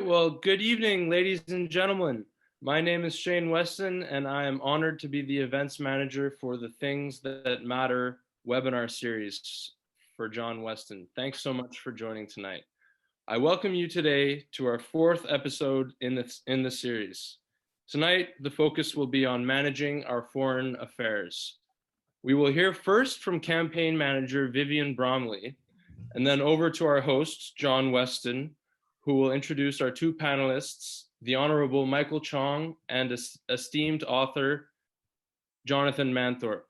Well, good evening, ladies and gentlemen. My name is Shane Weston, and I am honored to be the events manager for the Things That Matter webinar series for John Weston. Thanks so much for joining tonight. I welcome you today to our fourth episode in the series. Tonight, the focus will be on managing our foreign affairs. We will hear first from campaign manager Vivian Bromley, and then over to our host, John Weston, who will introduce our two panelists, the Honourable Michael Chong and esteemed author, Jonathan Manthorpe.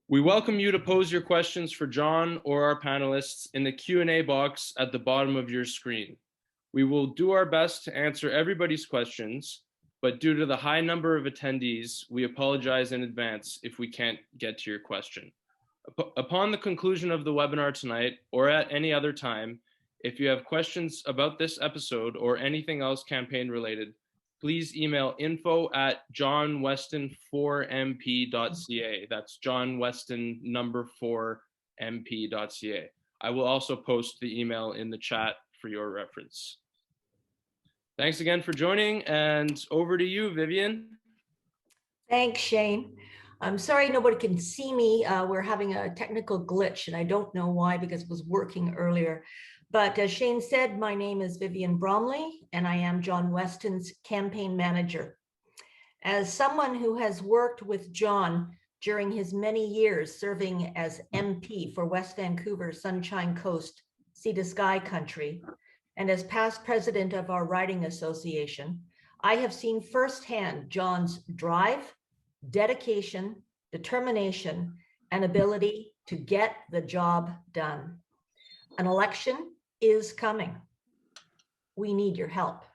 We welcome you to pose your questions for John or our panelists in the Q&A box at the bottom of your screen. We will do our best to answer everybody's questions, but due to the high number of attendees, we apologize in advance if we can't get to your question. Upon the conclusion of the webinar tonight, or at any other time, if you have questions about this episode or anything else campaign related, please email info@johnweston4mp.ca. That's John Weston number 4mp.ca. I will also post the email in the chat for your reference. Thanks again for joining, and over to you, Vivian. Thanks, Shane. I'm sorry nobody can see me. We're having a technical glitch, and I don't know why because it was working earlier. But as Shane said, my name is Vivian Bromley, and I am John Weston's campaign manager. As someone who has worked with John during his many years serving as MP for West Vancouver, Sunshine Coast, Sea to Sky Country, and as past president of our riding association, I have seen firsthand John's drive, dedication, determination, and ability to get the job done. An election is coming. We need your help.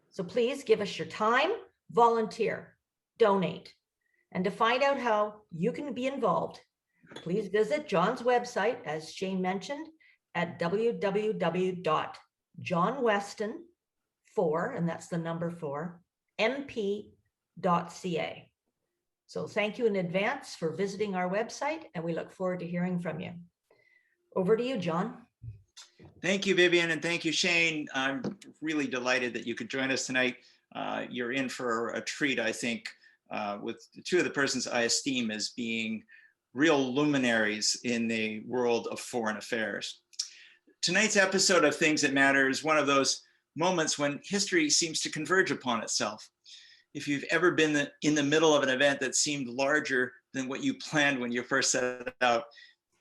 So please give us your time, volunteer, donate. And to find out how you can be involved, please visit John's website, as Shane mentioned, at www.johnweston4, and that's the number 4, mp.ca. So thank you in advance for visiting our website, and we look forward to hearing from you. Over to you, John. Thank you, Vivian, and thank you, Shane. I'm really delighted that you could join us tonight. You're in for a treat, I think, with two of the persons I esteem as being real luminaries in the world of foreign affairs. Tonight's episode of Things That Matter is one of those moments when history seems to converge upon itself. If you've ever been in the middle of an event that seemed larger than what you planned when you first set it out,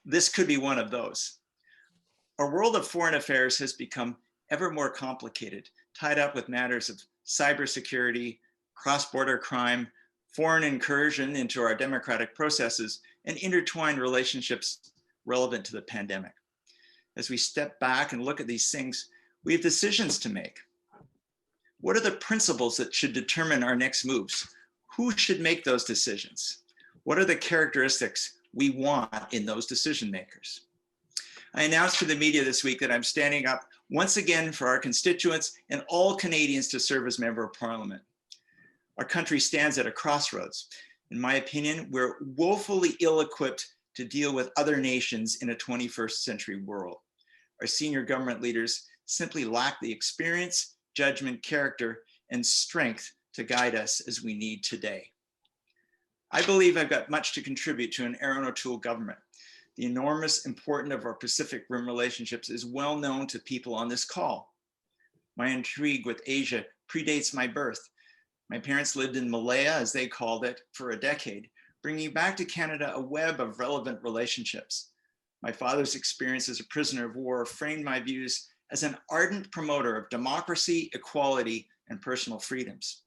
this could be one of those. Our world of foreign affairs has become ever more complicated, tied up with matters of cybersecurity, cross-border crime, foreign incursion into our democratic processes, and intertwined relationships relevant to the pandemic. As we step back and look at these things, we have decisions to make. What are the principles that should determine our next moves? Who should make those decisions? What are the characteristics we want in those decision makers? I announced to the media this week that I'm standing up once again for our constituents and all Canadians to serve as member of parliament. Our country stands at a crossroads. In my opinion, we're woefully ill-equipped to deal with other nations in a 21st century world. Our senior government leaders simply lack the experience, judgment, character, and strength to guide us as we need today. I believe I've got much to contribute to an Aaron O'Toole government. The enormous importance of our Pacific Rim relationships is well known to people on this call. My intrigue with Asia predates my birth. My parents lived in Malaya, as they called it, for a decade, bringing back to Canada a web of relevant relationships. My father's experience as a prisoner of war framed my views as an ardent promoter of democracy, equality, and personal freedoms.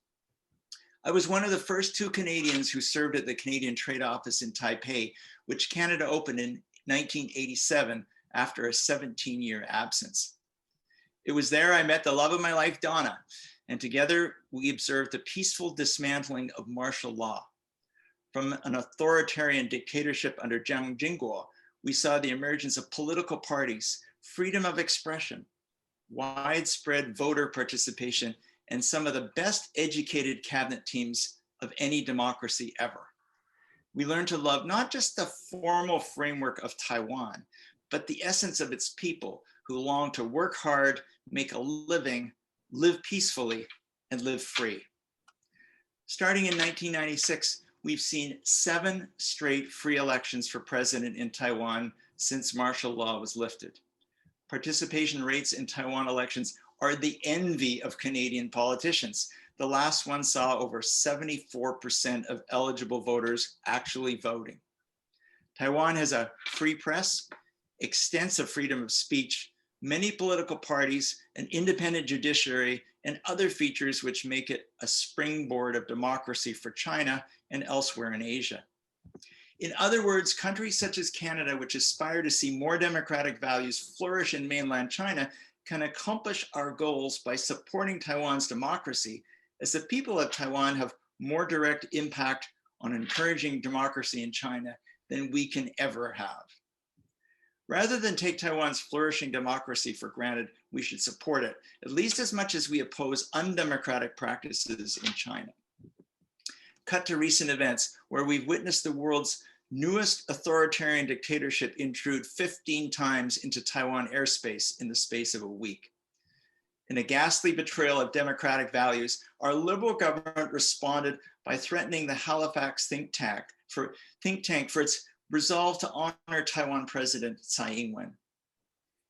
I was one of the first 2 Canadians who served at the Canadian Trade Office in Taipei, which Canada opened in 1987 after a 17-year absence. It was there I met the love of my life, Donna, and together we observed the peaceful dismantling of martial law. From an authoritarian dictatorship under Jiang Jingguo, we saw the emergence of political parties, freedom of expression, widespread voter participation, and some of the best educated cabinet teams of any democracy ever. We learned to love not just the formal framework of Taiwan, but the essence of its people, who long to work hard, make a living, live peacefully, and live free. Starting in 1996, we've seen 7 straight free elections for president in Taiwan since martial law was lifted. Participation rates in Taiwan elections are the envy of Canadian politicians. The last one saw over 74% of eligible voters actually voting. Taiwan has a free press, extensive freedom of speech, many political parties, an independent judiciary, and other features which make it a springboard of democracy for China and elsewhere in Asia. In other words, countries such as Canada, which aspire to see more democratic values flourish in mainland China, can accomplish our goals by supporting Taiwan's democracy, as the people of Taiwan have more direct impact on encouraging democracy in China than we can ever have. Rather than take Taiwan's flourishing democracy for granted, we should support it, at least as much as we oppose undemocratic practices in China. Cut to recent events where we've witnessed the world's newest authoritarian dictatorship intrude 15 times into Taiwan airspace in the space of a week. In a ghastly betrayal of democratic values, our liberal government responded by threatening the Halifax think tank for its resolve to honor Taiwan President Tsai Ing-wen.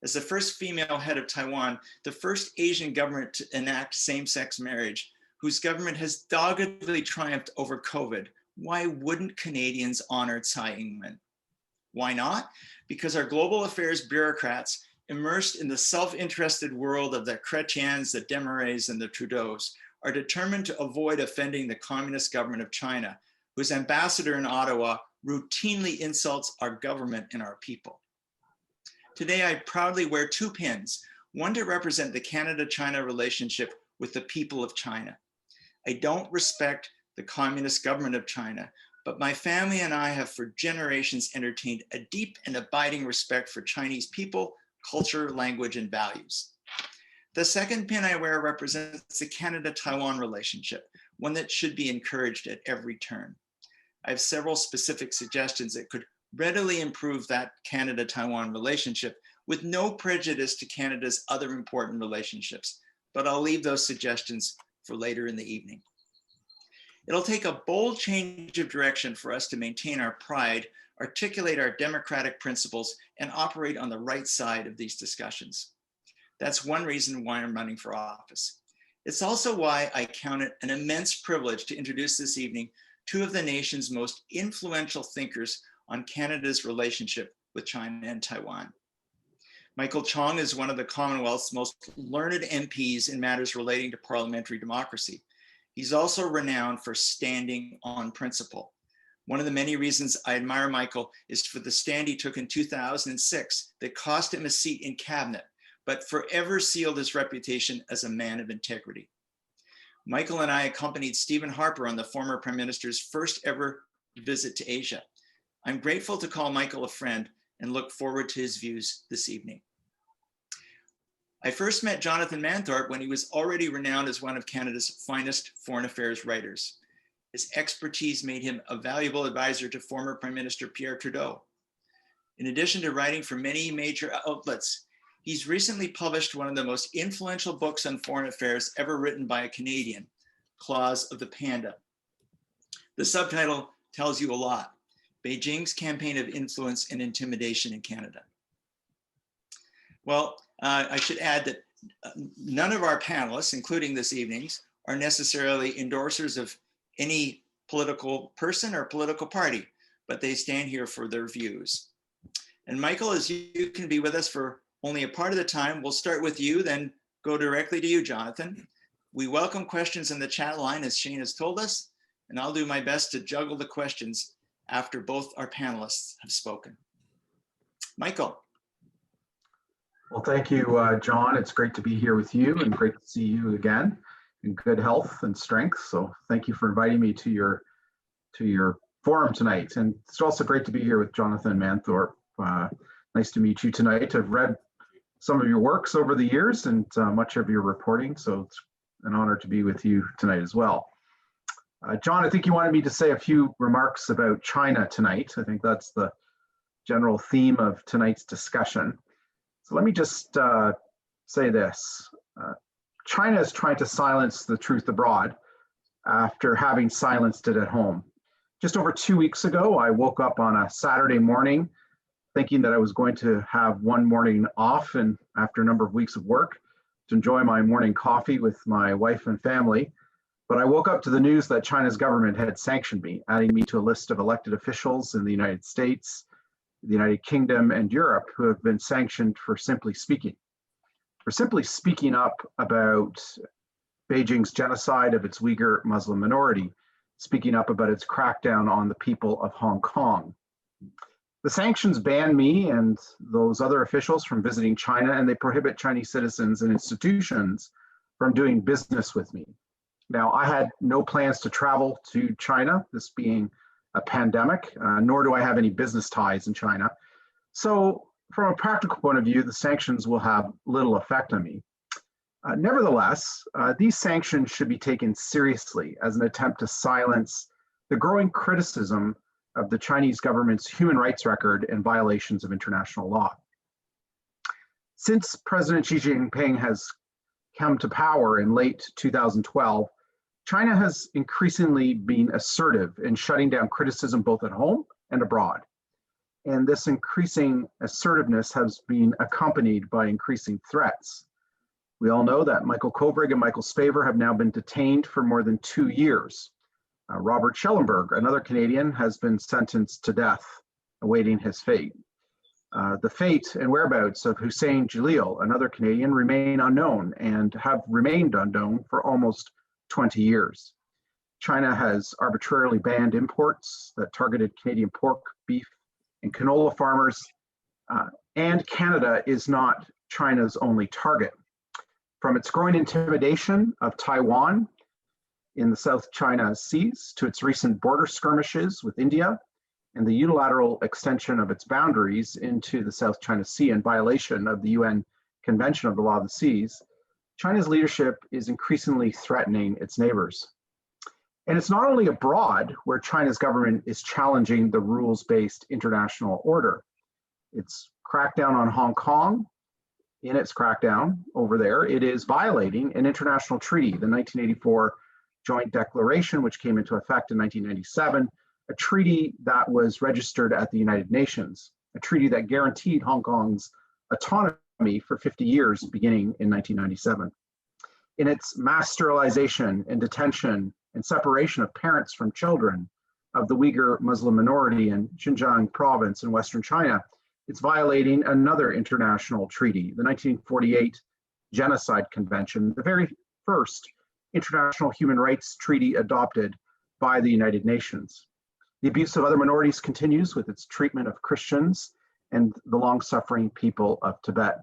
As the first female head of Taiwan, the first Asian government to enact same-sex marriage, whose government has doggedly triumphed over COVID, why wouldn't Canadians honor Tsai Ing-wen? Why not? Because our global affairs bureaucrats, immersed in the self-interested world of the Chrétiens, the Desmarais, and the Trudeaus, are determined to avoid offending the Communist government of China, whose ambassador in Ottawa routinely insults our government and our people. Today, I proudly wear 2 pins, one to represent the Canada-China relationship with the people of China. I don't respect the Communist government of China, but my family and I have for generations entertained a deep and abiding respect for Chinese people, culture, language, and values. The second pin I wear represents the Canada-Taiwan relationship, one that should be encouraged at every turn. I have several specific suggestions that could readily improve that Canada-Taiwan relationship with no prejudice to Canada's other important relationships, but I'll leave those suggestions for later in the evening. It'll take a bold change of direction for us to maintain our pride, articulate our democratic principles, and operate on the right side of these discussions. That's one reason why I'm running for office. It's also why I count it an immense privilege to introduce this evening 2 of the nation's most influential thinkers on Canada's relationship with China and Taiwan. Michael Chong is one of the Commonwealth's most learned MPs in matters relating to parliamentary democracy. He's also renowned for standing on principle. One of the many reasons I admire Michael is for the stand he took in 2006 that cost him a seat in cabinet, but forever sealed his reputation as a man of integrity. Michael and I accompanied Stephen Harper on the former Prime Minister's first ever visit to Asia. I'm grateful to call Michael a friend and look forward to his views this evening. I first met Jonathan Manthorpe when he was already renowned as one of Canada's finest foreign affairs writers. His expertise made him a valuable advisor to former Prime Minister Pierre Trudeau. In addition to writing for many major outlets, he's recently published one of the most influential books on foreign affairs ever written by a Canadian, Claws of the Panda. The subtitle tells you a lot: Beijing's Campaign of Influence and Intimidation in Canada. Well, I should add that none of our panelists, including this evening's, are necessarily endorsers of any political person or political party, but they stand here for their views. And Michael, as you can be with us for only a part of the time, we'll start with you, then go directly to you, Jonathan. We welcome questions in the chat line, as Shane has told us, and I'll do my best to juggle the questions after both our panelists have spoken. Michael. Well, thank you, John. It's great to be here with you and great to see you again in good health and strength. So thank you for inviting me to your forum tonight. And it's also great to be here with Jonathan Manthorpe. Nice to meet you tonight. I've read some of your works over the years and much of your reporting. So it's an honor to be with you tonight as well. John, I think you wanted me to say a few remarks about China tonight. I think that's the general theme of tonight's discussion. So let me just say this. China is trying to silence the truth abroad after having silenced it at home. Just over 2 weeks ago, I woke up on a Saturday morning thinking that I was going to have one morning off and after a number of weeks of work to enjoy my morning coffee with my wife and family. But I woke up to the news that China's government had sanctioned me, adding me to a list of elected officials in the United States, the United Kingdom, and Europe who have been sanctioned for simply speaking up about Beijing's genocide of its Uyghur Muslim minority, speaking up about its crackdown on the people of Hong Kong. The sanctions ban me and those other officials from visiting China, and they prohibit Chinese citizens and institutions from doing business with me. Now, I had no plans to travel to China, this being a pandemic, nor do I have any business ties in China. So from a practical point of view, the sanctions will have little effect on me. Nevertheless, these sanctions should be taken seriously as an attempt to silence the growing criticism of the Chinese government's human rights record and violations of international law. Since President Xi Jinping has come to power in late 2012, China has increasingly been assertive in shutting down criticism both at home and abroad. And this increasing assertiveness has been accompanied by increasing threats. We all know that Michael Kovrig and Michael Spavor have now been detained for more than 2 years. Robert Schellenberg, another Canadian, has been sentenced to death, awaiting his fate. The fate and whereabouts of Hussein Jalil, another Canadian, remain unknown and have remained unknown for almost 20 years. China has arbitrarily banned imports that targeted Canadian pork, beef, and canola farmers, and Canada is not China's only target. From its growing intimidation of Taiwan in the South China Seas to its recent border skirmishes with India and the unilateral extension of its boundaries into the South China Sea in violation of the UN Convention of the Law of the Seas, China's leadership is increasingly threatening its neighbors. And it's not only abroad where China's government is challenging the rules-based international order. Its crackdown on Hong Kong, in its crackdown over there, it is violating an international treaty, the 1984 Joint Declaration, which came into effect in 1997, a treaty that was registered at the United Nations, a treaty that guaranteed Hong Kong's autonomy for 50 years, beginning in 1997. In its mass sterilization and detention and separation of parents from children of the Uyghur Muslim minority in Xinjiang province in Western China, it's violating another international treaty, the 1948 Genocide Convention, the very first international human rights treaty adopted by the United Nations. The abuse of other minorities continues with its treatment of Christians and the long-suffering people of Tibet.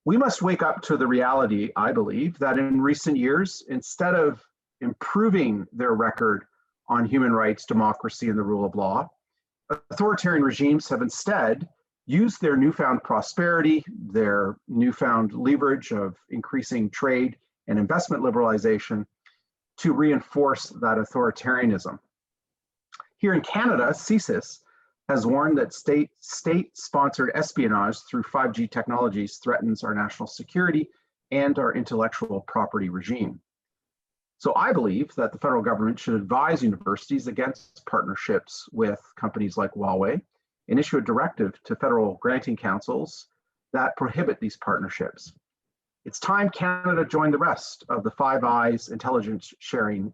We must wake up to the reality, I believe, that in recent years, instead of improving their record on human rights, democracy, and the rule of law, authoritarian regimes have instead used their newfound prosperity, their newfound leverage of increasing trade and investment liberalization to reinforce that authoritarianism. Here in Canada, CSIS has warned that state-sponsored espionage through 5G technologies threatens our national security and our intellectual property regime. So I believe that the federal government should advise universities against partnerships with companies like Huawei and issue a directive to federal granting councils that prohibit these partnerships. It's time Canada joined the rest of the Five Eyes intelligence sharing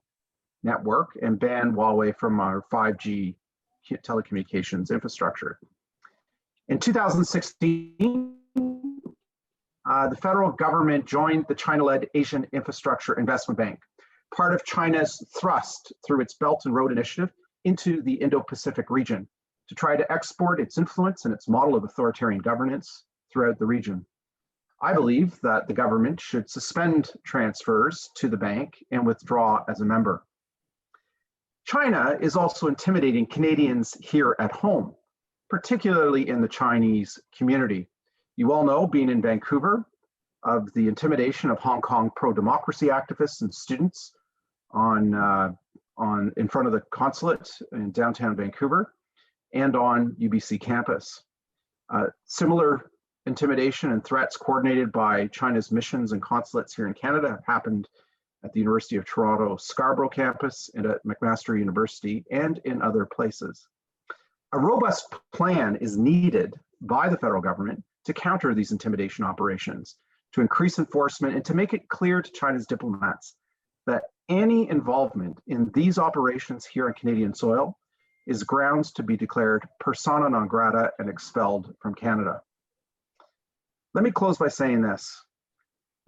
network and ban Huawei from our 5G telecommunications infrastructure. In 2016, the federal government joined the China-led Asian Infrastructure Investment Bank, part of China's thrust through its Belt and Road Initiative into the Indo-Pacific region to try to export its influence and its model of authoritarian governance throughout the region. I believe that the government should suspend transfers to the bank and withdraw as a member. China is also intimidating Canadians here at home, particularly in the Chinese community. You all know, being in Vancouver, of the intimidation of Hong Kong pro-democracy activists and students in front of the consulate in downtown Vancouver and on UBC campus. Similar intimidation, and threats coordinated by China's missions and consulates here in Canada have happened at the University of Toronto Scarborough campus and at McMaster University and in other places. A robust plan is needed by the federal government to counter these intimidation operations, to increase enforcement, and to make it clear to China's diplomats that any involvement in these operations here on Canadian soil is grounds to be declared persona non grata and expelled from Canada. Let me close by saying this.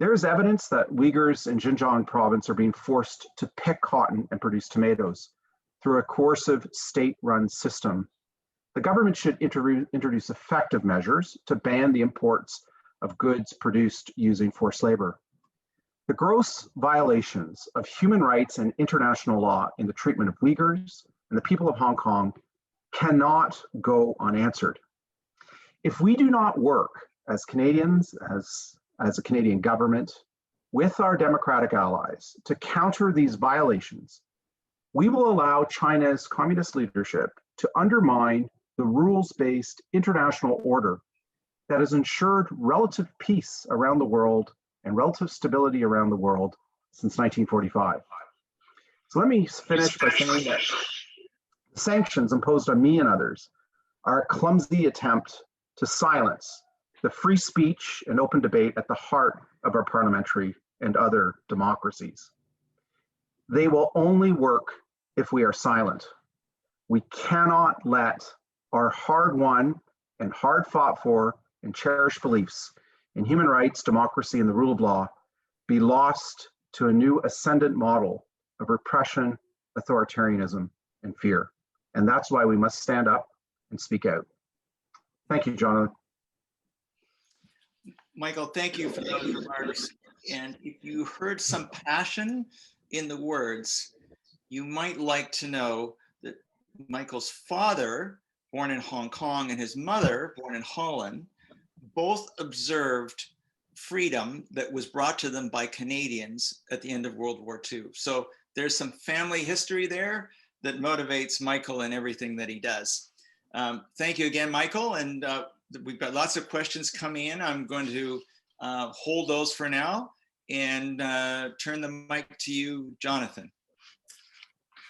There is evidence that Uyghurs in Xinjiang province are being forced to pick cotton and produce tomatoes through a coercive state-run system. The government should introduce effective measures to ban the imports of goods produced using forced labor. The gross violations of human rights and international law in the treatment of Uyghurs and the people of Hong Kong cannot go unanswered. If we do not work as Canadians, as a Canadian government, with our democratic allies to counter these violations, we will allow China's communist leadership to undermine the rules-based international order that has ensured relative peace around the world and relative stability around the world since 1945. So let me finish by saying that the sanctions imposed on me and others are a clumsy attempt to silence the free speech and open debate at the heart of our parliamentary and other democracies. They will only work if we are silent. We cannot let our hard-won and hard-fought for and cherished beliefs in human rights, democracy, and the rule of law be lost to a new ascendant model of repression, authoritarianism, and fear. And that's why we must stand up and speak out. Thank you, Jonathan. Michael, thank you for those remarks. And if you heard some passion in the words, you might like to know that Michael's father, born in Hong Kong, and his mother, born in Holland, both observed freedom that was brought to them by Canadians at the end of World War II. So there's some family history there that motivates Michael in everything that he does. Thank you again, Michael. And we've got lots of questions coming in. I'm going to hold those for now and turn the mic to you, Jonathan.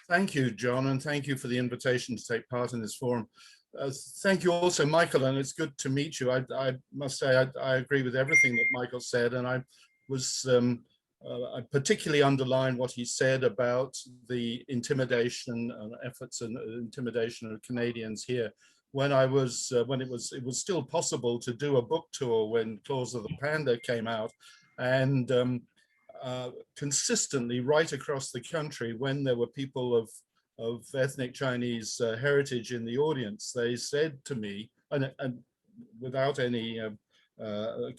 Thank you, John, and thank you for the invitation to take part in this forum. Thank you also, Michael, and it's good to meet you. I must say I agree with everything that Michael said, and I particularly underline what he said about the intimidation and efforts and intimidation of Canadians here. When it was still possible to do a book tour when Claws of the Panda came out, and consistently right across the country, when there were people of ethnic Chinese heritage in the audience, they said to me, and without any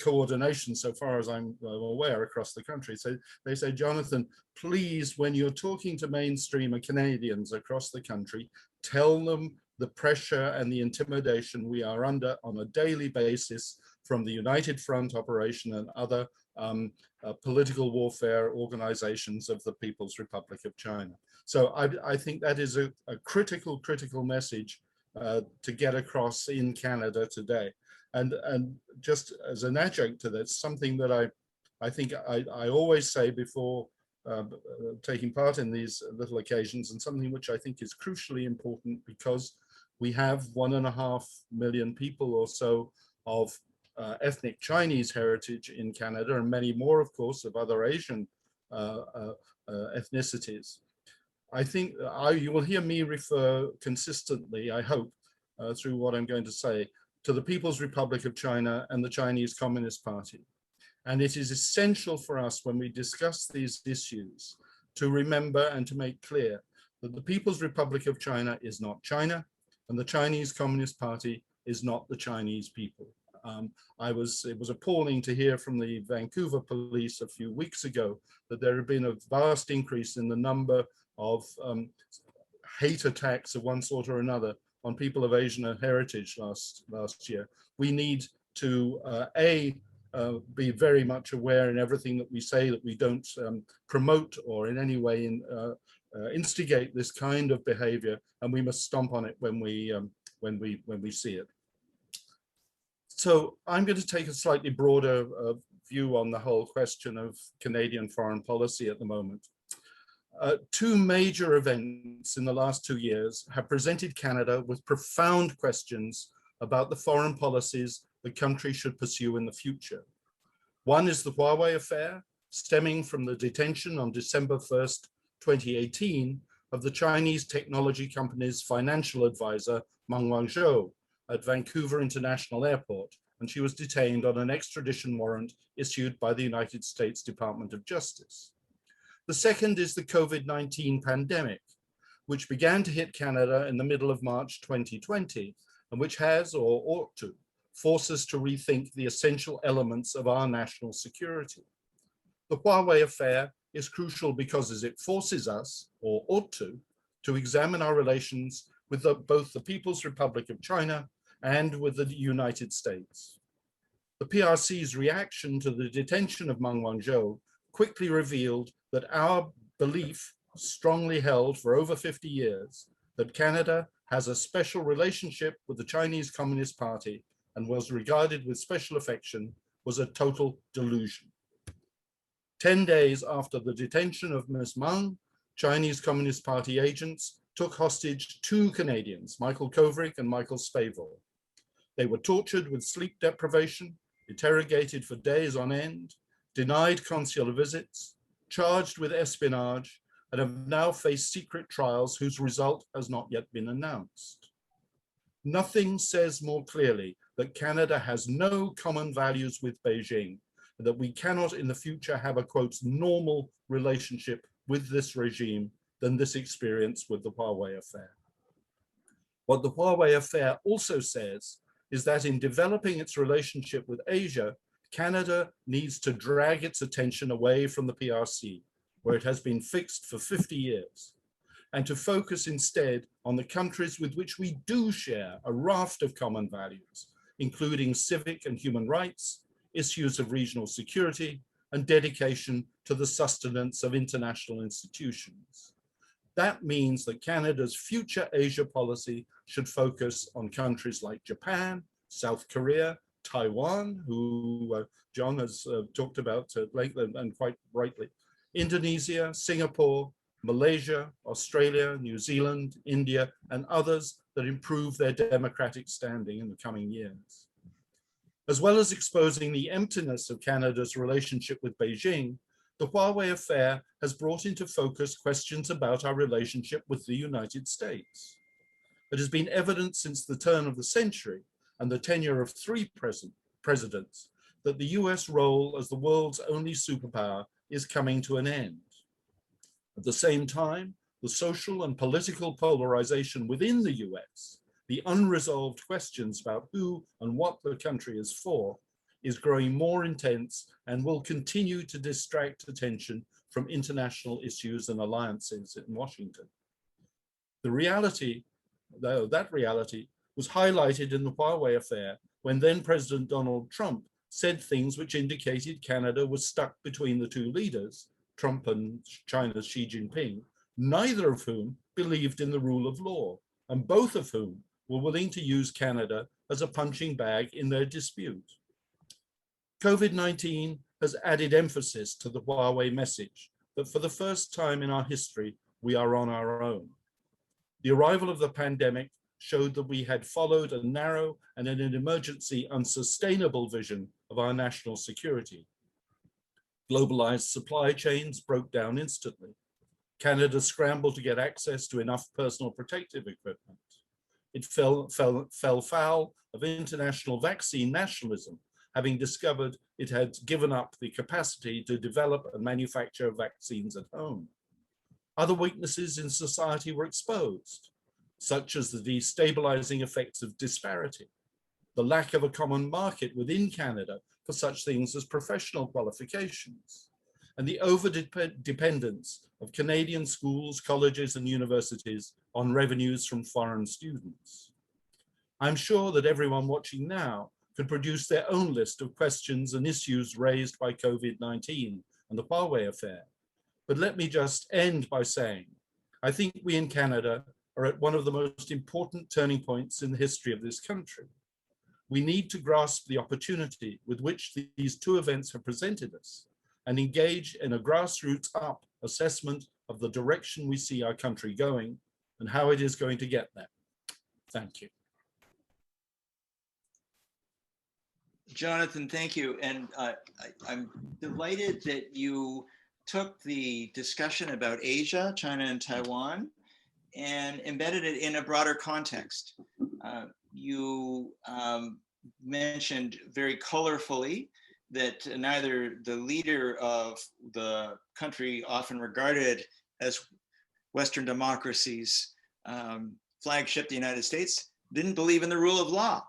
coordination so far as I'm aware across the country, so they say, Jonathan, please, when you're talking to mainstream Canadians across the country, tell them the pressure and the intimidation we are under on a daily basis from the United Front operation and other political warfare organizations of the People's Republic of China. So I think that is a critical message to get across in Canada today. And just as an adjunct to that, something that I think I always say before taking part in these little occasions, and something which I think is crucially important, because we have 1.5 million people or so of ethnic Chinese heritage in Canada, and many more, of course, of other Asian ethnicities. I think you will hear me refer consistently, I hope, through what I'm going to say, to the People's Republic of China and the Chinese Communist Party. And it is essential for us, when we discuss these issues, to remember and to make clear that the People's Republic of China is not China, and the Chinese Communist Party is not the Chinese people. It was appalling to hear from the Vancouver police a few weeks ago that there had been a vast increase in the number of hate attacks of one sort or another on people of Asian heritage last year. We need to be very much aware in everything that we say that we don't promote or in any way instigate this kind of behavior, and we must stomp on it when we see it. So I'm going to take a slightly broader view on the whole question of Canadian foreign policy at the moment. Two major events in the last 2 years have presented Canada with profound questions about the foreign policies the country should pursue in the future. One is the Huawei affair, stemming from the detention on December 1st, 2018, of the Chinese technology company's financial advisor, Meng Wanzhou, at Vancouver International Airport, and she was detained on an extradition warrant issued by the United States Department of Justice. The second is the COVID-19 pandemic, which began to hit Canada in the middle of March 2020, and which has, or ought to, force us to rethink the essential elements of our national security. The Huawei affair is crucial because as it forces us, or ought to examine our relations with both the People's Republic of China and with the United States. The PRC's reaction to the detention of Meng Wanzhou quickly revealed that our belief, strongly held for over 50 years, that Canada has a special relationship with the Chinese Communist Party and was regarded with special affection, was a total delusion. 10 days after the detention of Ms. Meng, Chinese Communist Party agents took hostage 2 Canadians, Michael Kovrig and Michael Spavor. They were tortured with sleep deprivation, interrogated for days on end, denied consular visits, charged with espionage, and have now faced secret trials whose result has not yet been announced. Nothing says more clearly that Canada has no common values with Beijing, and that we cannot in the future have a, quote, normal relationship with this regime than this experience with the Huawei affair. What the Huawei affair also says is that in developing its relationship with Asia, Canada needs to drag its attention away from the PRC, where it has been fixed for 50 years, and to focus instead on the countries with which we do share a raft of common values, including civic and human rights, issues of regional security, and dedication to the sustenance of international institutions. That means that Canada's future Asia policy should focus on countries like Japan, South Korea, Taiwan, who John has talked about lately and quite rightly, Indonesia, Singapore, Malaysia, Australia, New Zealand, India, and others that improve their democratic standing in the coming years. As well as exposing the emptiness of Canada's relationship with Beijing, the Huawei affair has brought into focus questions about our relationship with the United States. It has been evident since the turn of the century and the tenure of 3 presidents that the US role as the world's only superpower is coming to an end. At the same time, the social and political polarization within the US, the unresolved questions about who and what the country is for, is growing more intense and will continue to distract attention from international issues and alliances in Washington. The reality, though, that reality was highlighted in the Huawei affair when then President Donald Trump said things which indicated Canada was stuck between the 2 leaders, Trump and China's Xi Jinping, neither of whom believed in the rule of law, and both of whom were willing to use Canada as a punching bag in their dispute. COVID-19 has added emphasis to the Huawei message that for the first time in our history, we are on our own. The arrival of the pandemic showed that we had followed a narrow and in an emergency unsustainable vision of our national security. Globalized supply chains broke down instantly. Canada scrambled to get access to enough personal protective equipment. It fell foul of international vaccine nationalism, having discovered it had given up the capacity to develop and manufacture vaccines at home. Other weaknesses in society were exposed, such as the destabilizing effects of disparity, the lack of a common market within Canada for such things as professional qualifications, and the over-dependence of Canadian schools, colleges, and universities on revenues from foreign students. I'm sure that everyone watching now could produce their own list of questions and issues raised by COVID-19 and the Huawei affair. But let me just end by saying, I think we in Canada are at one of the most important turning points in the history of this country. We need to grasp the opportunity with which these two events have presented us and engage in a grassroots up assessment of the direction we see our country going and how it is going to get there. Thank you. Jonathan, thank you. And I'm delighted that you took the discussion about Asia, China, and Taiwan and embedded it in a broader context. You mentioned very colorfully that neither the leader of the country often regarded as Western democracies, flagship, the United States, didn't believe in the rule of law.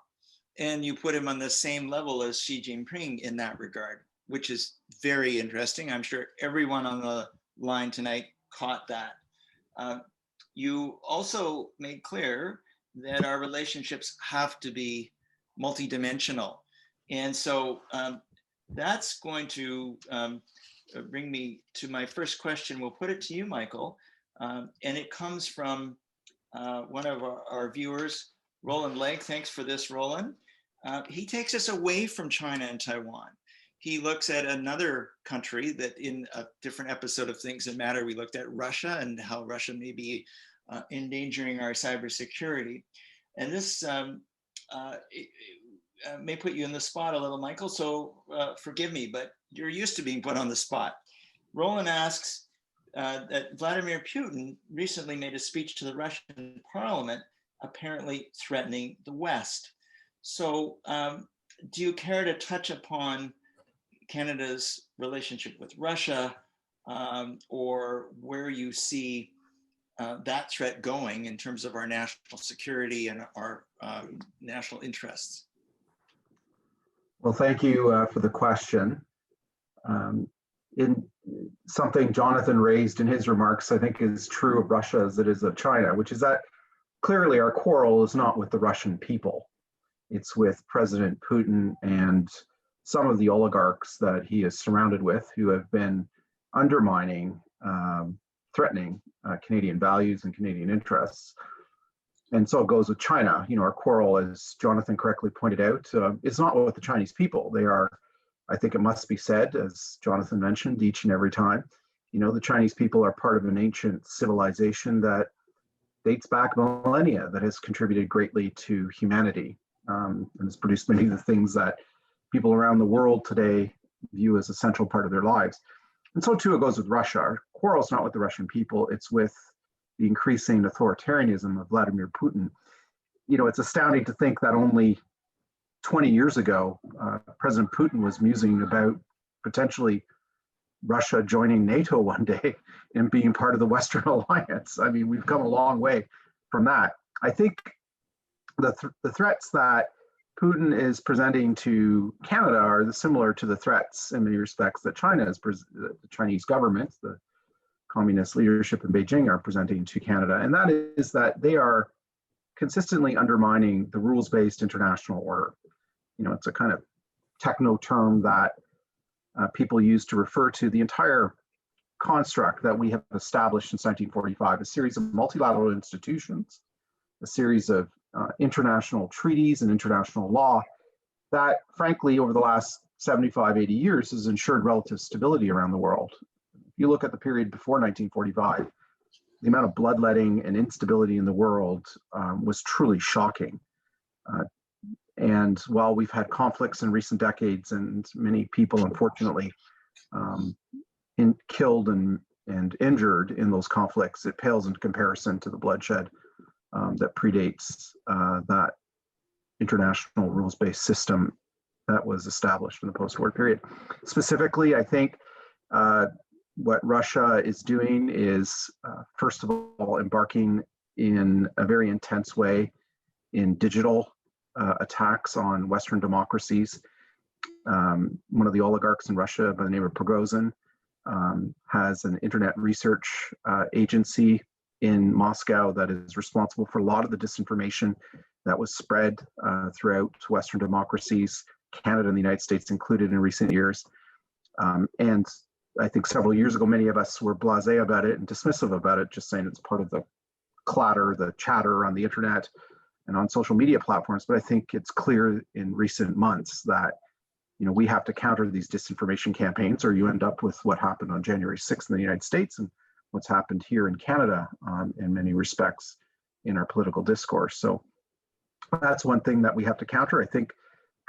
And you put him on the same level as Xi Jinping in that regard, which is very interesting. I'm sure everyone on the line tonight caught that. You also made clear that our relationships have to be multidimensional. And so that's going to bring me to my first question. We'll put it to you, Michael. And it comes from one of our viewers, Roland Legg. Thanks for this, Roland. He takes us away from China and Taiwan. He looks at another country that in a different episode of Things That Matter, we looked at Russia and how Russia may be endangering our cybersecurity. And this may put you in the spot a little, Michael, so forgive me, but you're used to being put on the spot. Roland asks that Vladimir Putin recently made a speech to the Russian parliament, apparently threatening the West. So do you care to touch upon Canada's relationship with Russia or where you see that threat going in terms of our national security and our national interests? Well, thank you for the question. In something Jonathan raised in his remarks, I think is true of Russia as it is of China, which is that clearly our quarrel is not with the Russian people. It's with President Putin and some of the oligarchs that he is surrounded with who have been undermining, threatening Canadian values and Canadian interests. And so it goes with China. You know, our quarrel, as Jonathan correctly pointed out, is not with the Chinese people. They are, I think it must be said, as Jonathan mentioned, each and every time, you know, the Chinese people are part of an ancient civilization that dates back millennia, that has contributed greatly to humanity and has produced many of the things that people around the world today view as a central part of their lives. And so too it goes with Russia. Our quarrel is not with the Russian people, it's with the increasing authoritarianism of Vladimir Putin. You know, it's astounding to think that only 20 years ago, President Putin was musing about potentially Russia joining NATO one day and being part of the Western alliance. I mean, we've come a long way from that. I think the threats that Putin is presenting to Canada are similar to the threats in many respects that the Chinese government, the communist leadership in Beijing are presenting to Canada. And that is that they are consistently undermining the rules-based international order. You know, it's a kind of techno term that people use to refer to the entire construct that we have established since 1945, a series of multilateral institutions, a series of international treaties and international law that, frankly, over the last 75, 80 years has ensured relative stability around the world. If you look at the period before 1945, the amount of bloodletting and instability in the world was truly shocking. And while we've had conflicts in recent decades and many people, unfortunately, killed and injured in those conflicts, it pales in comparison to the bloodshed that predates that international rules-based system that was established in the post-war period. Specifically, I think what Russia is doing is, first of all, embarking in a very intense way in digital attacks on Western democracies. One of the oligarchs in Russia by the name of Prigozhin has an internet research agency in Moscow that is responsible for a lot of the disinformation that was spread throughout Western democracies, Canada and the United States included in recent years. And I think several years ago, many of us were blasé about it and dismissive about it, just saying it's part of the clatter, the chatter on the internet. and on social media platforms. But I think it's clear in recent months that, we have to counter these disinformation campaigns, or you end up with what happened on January 6th in the United States and what's happened here in Canada in many respects in our political discourse. So that's one thing that we have to counter. I think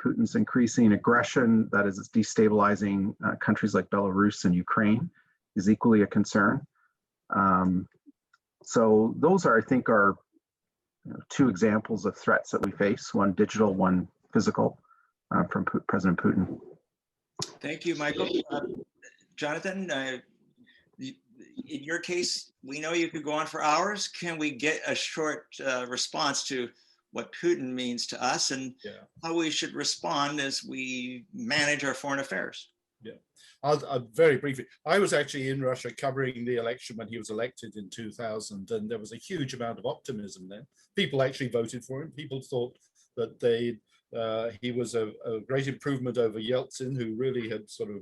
Putin's increasing aggression that is destabilizing countries like Belarus and Ukraine is equally a concern. So those are, I think, are two examples of threats that we face, one digital, one physical, from President Putin. Thank you, Michael. Jonathan, in your case, we know you could go on for hours. Can we get a short response to what Putin means to us and how we should respond as we manage our foreign affairs? Yeah, I'll very briefly. I was actually in Russia covering the election when he was elected in 2000, and there was a huge amount of optimism then. People actually voted for him. People thought that he was a great improvement over Yeltsin, who really had sort of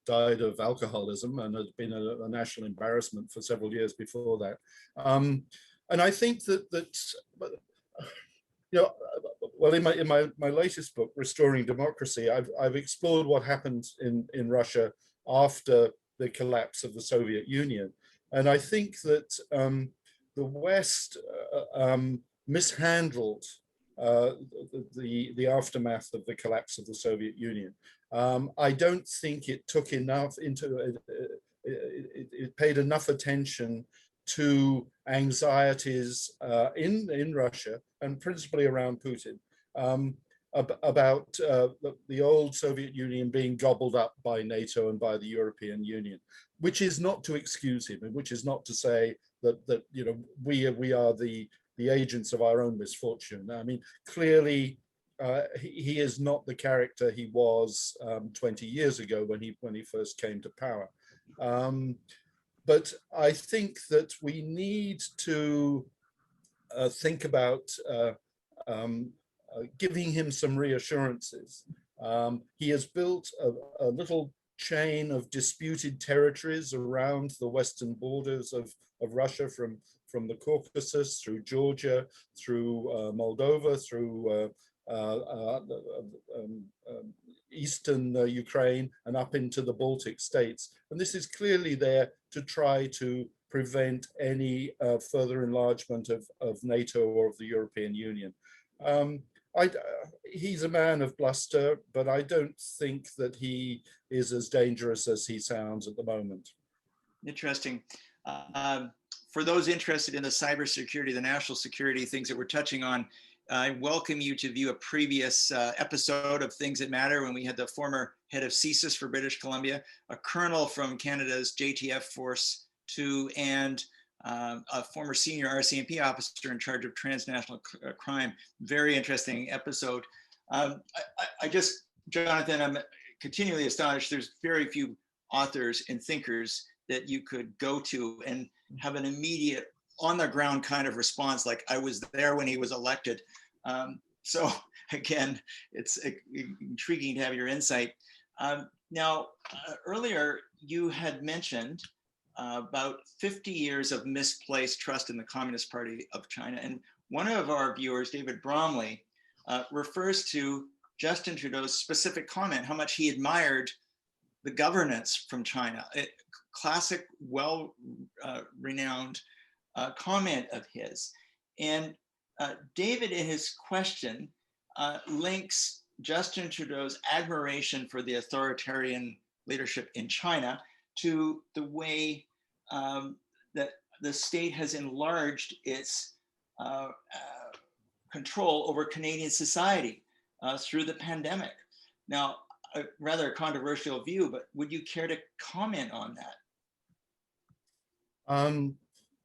died of alcoholism and had been a national embarrassment for several years before that. And I think that well, in my latest book, Restoring Democracy, I've explored what happened in Russia after the collapse of the Soviet Union. And I think that the West mishandled the aftermath of the collapse of the Soviet Union. I don't think it took enough it paid enough attention to anxieties in Russia, and principally around Putin, about the old Soviet Union being gobbled up by NATO and by the European Union, which is not to excuse him, and which is not to say that we are the agents of our own misfortune. I mean, clearly, he is not the character he was 20 years ago when he first came to power. But I think that we need to think about giving him some reassurances. He has built a little chain of disputed territories around the western borders of Russia, from the Caucasus through Georgia, through Moldova, through eastern Ukraine, and up into the Baltic states. And this is clearly there to try to prevent any further enlargement of NATO or of the European Union. He's a man of bluster, but I don't think that he is as dangerous as he sounds at the moment. Interesting. For those interested in the cybersecurity, the national security things that we're touching on, I welcome you to view a previous episode of Things That Matter when we had the former head of CSIS for British Columbia, a colonel from Canada's JTF Force 2, and a former senior RCMP officer in charge of transnational crime. Very interesting episode. Jonathan, I'm continually astonished. There's very few authors and thinkers that you could go to and have an immediate on the ground kind of response, like I was there when he was elected. So again, it's intriguing to have your insight. Now, earlier you had mentioned about 50 years of misplaced trust in the Communist Party of China. And one of our viewers, David Bromley, refers to Justin Trudeau's specific comment, how much he admired the governance from China. Classic, well-renowned comment of his. And David, in his question, links Justin Trudeau's admiration for the authoritarian leadership in China to the way that the state has enlarged its control over Canadian society through the pandemic. Now, a rather controversial view, but would you care to comment on that?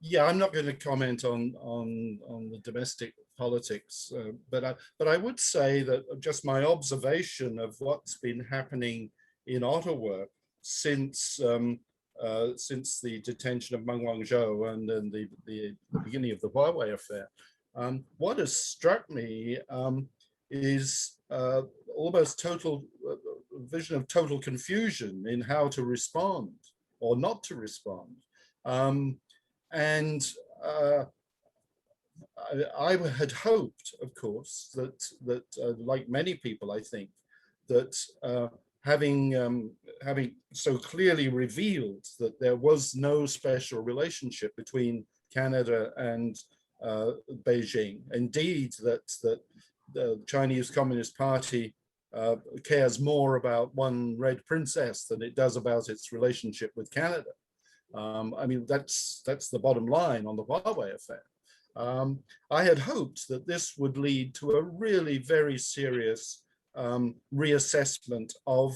Yeah, I'm not going to comment on the domestic politics, but I would say that just my observation of what's been happening in Ottawa since the detention of Meng Wanzhou and then the beginning of the Huawei affair, what has struck me is almost total vision of total confusion in how to respond or not to respond. And I had hoped, of course, that like many people, I think, that having so clearly revealed that there was no special relationship between Canada and Beijing, indeed that the Chinese Communist Party cares more about one red princess than it does about its relationship with Canada. I mean, that's the bottom line on the Huawei affair. I had hoped that this would lead to a really very serious reassessment of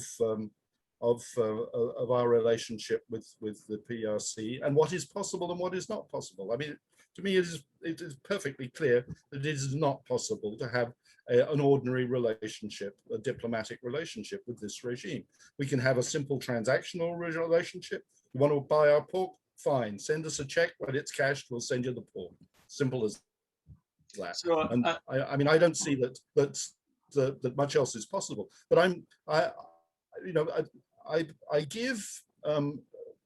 our relationship with the PRC and what is possible and what is not possible. I mean, to me, it is perfectly clear that it is not possible to have an ordinary relationship, a diplomatic relationship with this regime. We can have a simple transactional relationship. You want to buy our pork? Fine, send us a check. When it's cashed, we'll send you the pork. Simple as that. So, and I mean, I don't see that much else is possible. But I give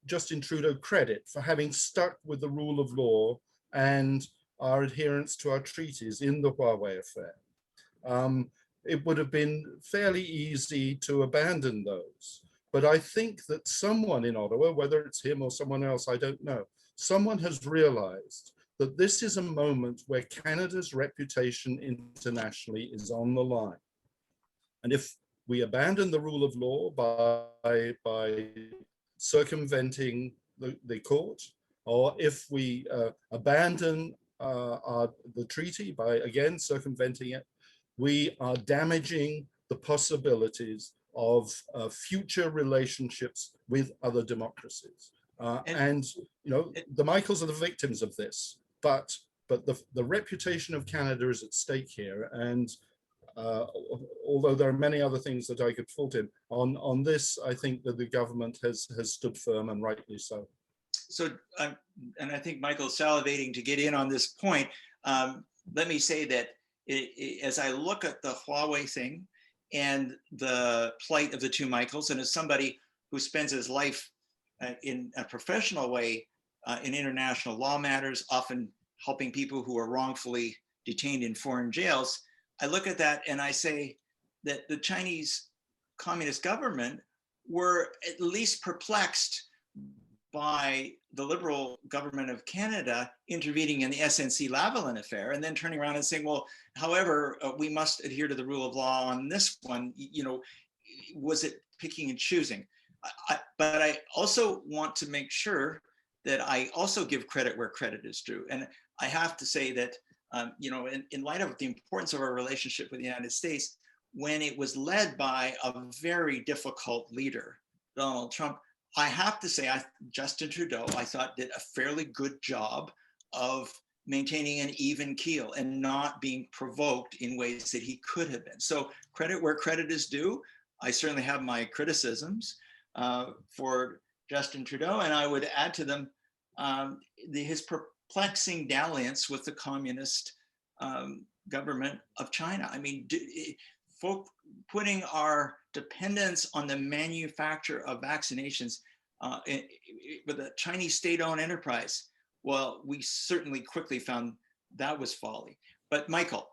Justin Trudeau credit for having stuck with the rule of law and our adherence to our treaties in the Huawei affair. It would have been fairly easy to abandon those. But I think that someone in Ottawa, whether it's him or someone else, I don't know, someone has realized that this is a moment where Canada's reputation internationally is on the line. And if we abandon the rule of law by circumventing the court, or if we abandon the treaty by, again, circumventing it, we are damaging the possibilities of future relationships with other democracies. And you know, the Michaels are the victims of this, but the reputation of Canada is at stake here. And although there are many other things that I could fault him on this, I think that the government has stood firm, and rightly so. So, and I think Michael's salivating to get in on this point. Let me say that as I look at the Huawei thing and the plight of the two Michaels, and as somebody who spends his life in a professional way in international law matters, often helping people who are wrongfully detained in foreign jails, I look at that and I say that the Chinese Communist government were at least perplexed by the Liberal government of Canada intervening in the SNC-Lavalin affair and then turning around and saying, well, however, we must adhere to the rule of law on this one. You know, was it picking and choosing? But I also want to make sure that I also give credit where credit is due. And I have to say that, you know, in light of the importance of our relationship with the United States, when it was led by a very difficult leader, Donald Trump, I have to say, Justin Trudeau, I thought, did a fairly good job of maintaining an even keel and not being provoked in ways that he could have been. So credit where credit is due. I certainly have my criticisms for Justin Trudeau, and I would add to them his perplexing dalliance with the communist government of China. I mean, putting our dependence on the manufacture of vaccinations with a Chinese state-owned enterprise, well, we certainly quickly found that was folly. But Michael,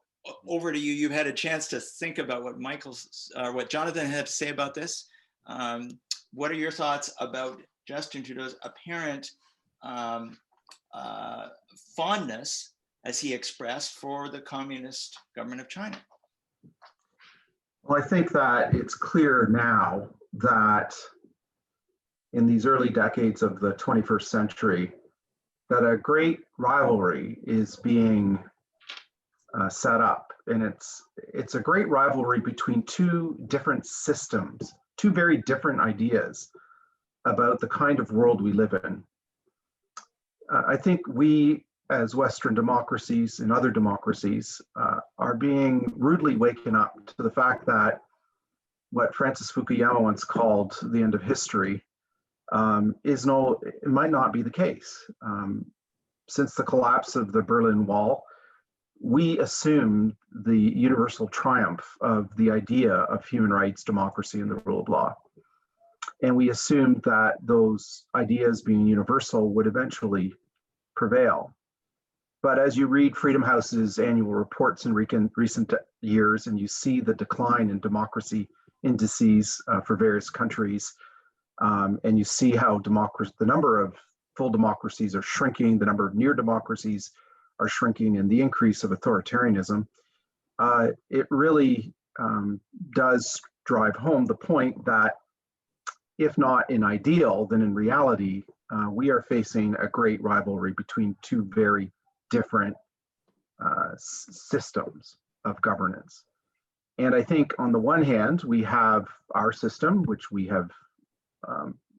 over to you. You've had a chance to think about what Jonathan had to say about this. What are your thoughts about Justin Trudeau's apparent fondness, as he expressed, for the communist government of China? Well, I think that it's clear now that in these early decades of the 21st century, that a great rivalry is being set up. And it's a great rivalry between two different systems, two very different ideas about the kind of world we live in. I think we, as Western democracies and other democracies, are being rudely waken up to the fact that what Francis Fukuyama once called the end of history it might not be the case. Since the collapse of the Berlin Wall, we assumed the universal triumph of the idea of human rights, democracy, and the rule of law. And we assumed that those ideas being universal would eventually prevail. But as you read Freedom House's annual reports in recent years, and you see the decline in democracy indices for various countries, and you see how the number of full democracies are shrinking, the number of near democracies are shrinking, and the increase of authoritarianism, it really does drive home the point that if not in ideal, then in reality, we are facing a great rivalry between two very different systems of governance. And I think on the one hand, we have our system, which we have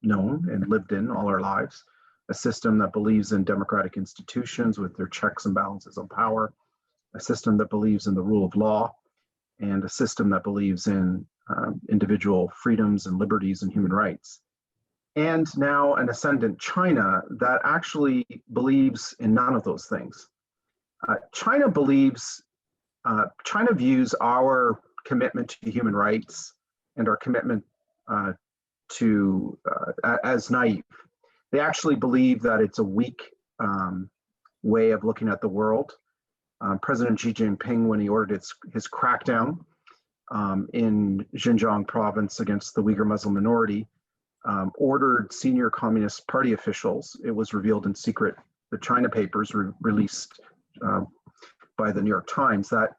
known and lived in all our lives, a system that believes in democratic institutions with their checks and balances on power, a system that believes in the rule of law, and a system that believes in individual freedoms and liberties and human rights. And now an ascendant China that actually believes in none of those things. China views our commitment to human rights and our commitment as naive. They actually believe that it's a weak way of looking at the world. President Xi Jinping, when he ordered his crackdown in Xinjiang province against the Uyghur Muslim minority, ordered senior Communist Party officials, it was revealed in secret, the China papers released by the New York Times, that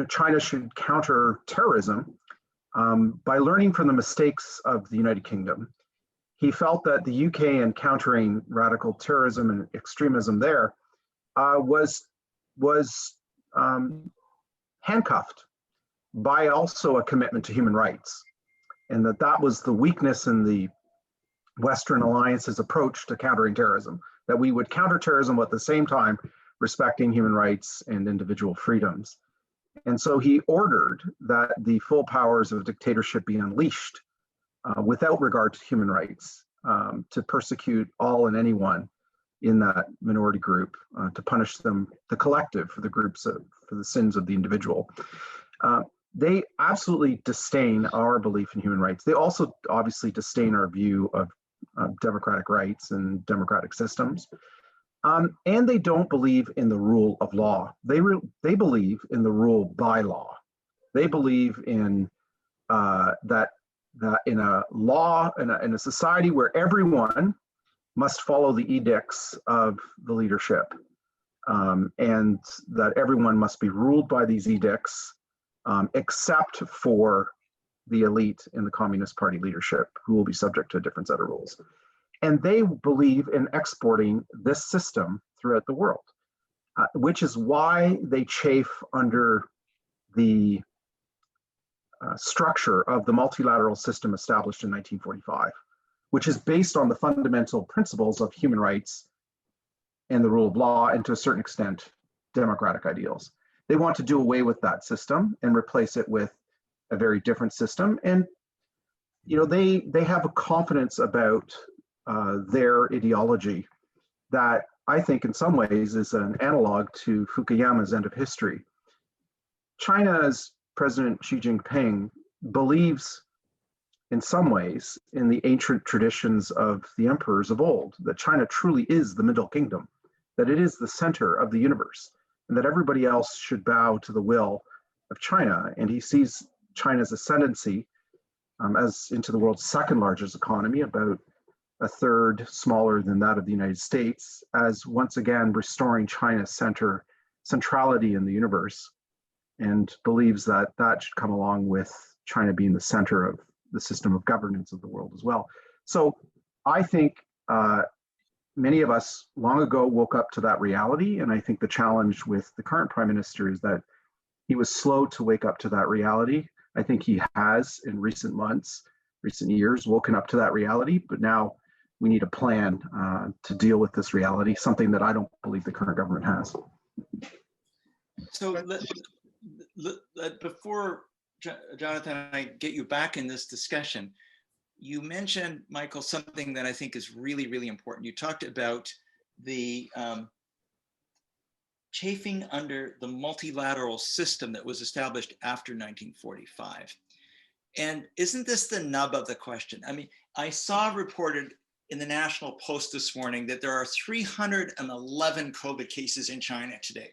China should counter terrorism by learning from the mistakes of the United Kingdom. He felt that the UK encountering radical terrorism and extremism there was handcuffed by also a commitment to human rights, and that was the weakness in the Western alliance's approach to countering terrorism, that we would counter terrorism at the same time respecting human rights and individual freedoms. And so he ordered that the full powers of dictatorship be unleashed without regard to human rights, to persecute all and anyone in that minority group, to punish them, the collective, for the sins of the individual. They absolutely disdain our belief in human rights. They also obviously disdain our view of democratic rights and democratic systems. And they don't believe in the rule of law. They believe in the rule by law. They believe in that in a law, in a society where everyone must follow the edicts of the leadership, and that everyone must be ruled by these edicts, except for the elite in the Communist Party leadership, who will be subject to a different set of rules. And they believe in exporting this system throughout the world, which is why they chafe under the structure of the multilateral system established in 1945, which is based on the fundamental principles of human rights and the rule of law, and to a certain extent, democratic ideals. They want to do away with that system and replace it with a very different system. And they have a confidence about their ideology that I think in some ways is an analog to Fukuyama's End of History. China's President Xi Jinping believes in some ways in the ancient traditions of the emperors of old, that China truly is the Middle Kingdom, that it is the center of the universe, and that everybody else should bow to the will of China. And he sees China's ascendancy as into the world's second largest economy, about a third smaller than that of the United States, as once again restoring China's centrality in the universe, and believes that that should come along with China being the center of the system of governance of the world as well. So I think many of us long ago woke up to that reality, and I think the challenge with the current Prime Minister is that he was slow to wake up to that reality. I think he has, in recent months, recent years, woken up to that reality, but now we need a plan to deal with this reality, something that I don't believe the current government has. So before Jonathan and I get you back in this discussion, you mentioned, Michael, something that I think is really, really important. You talked about the chafing under the multilateral system that was established after 1945. And isn't this the nub of the question? I mean, I saw reported in the National Post this morning that there are 311 COVID cases in China today.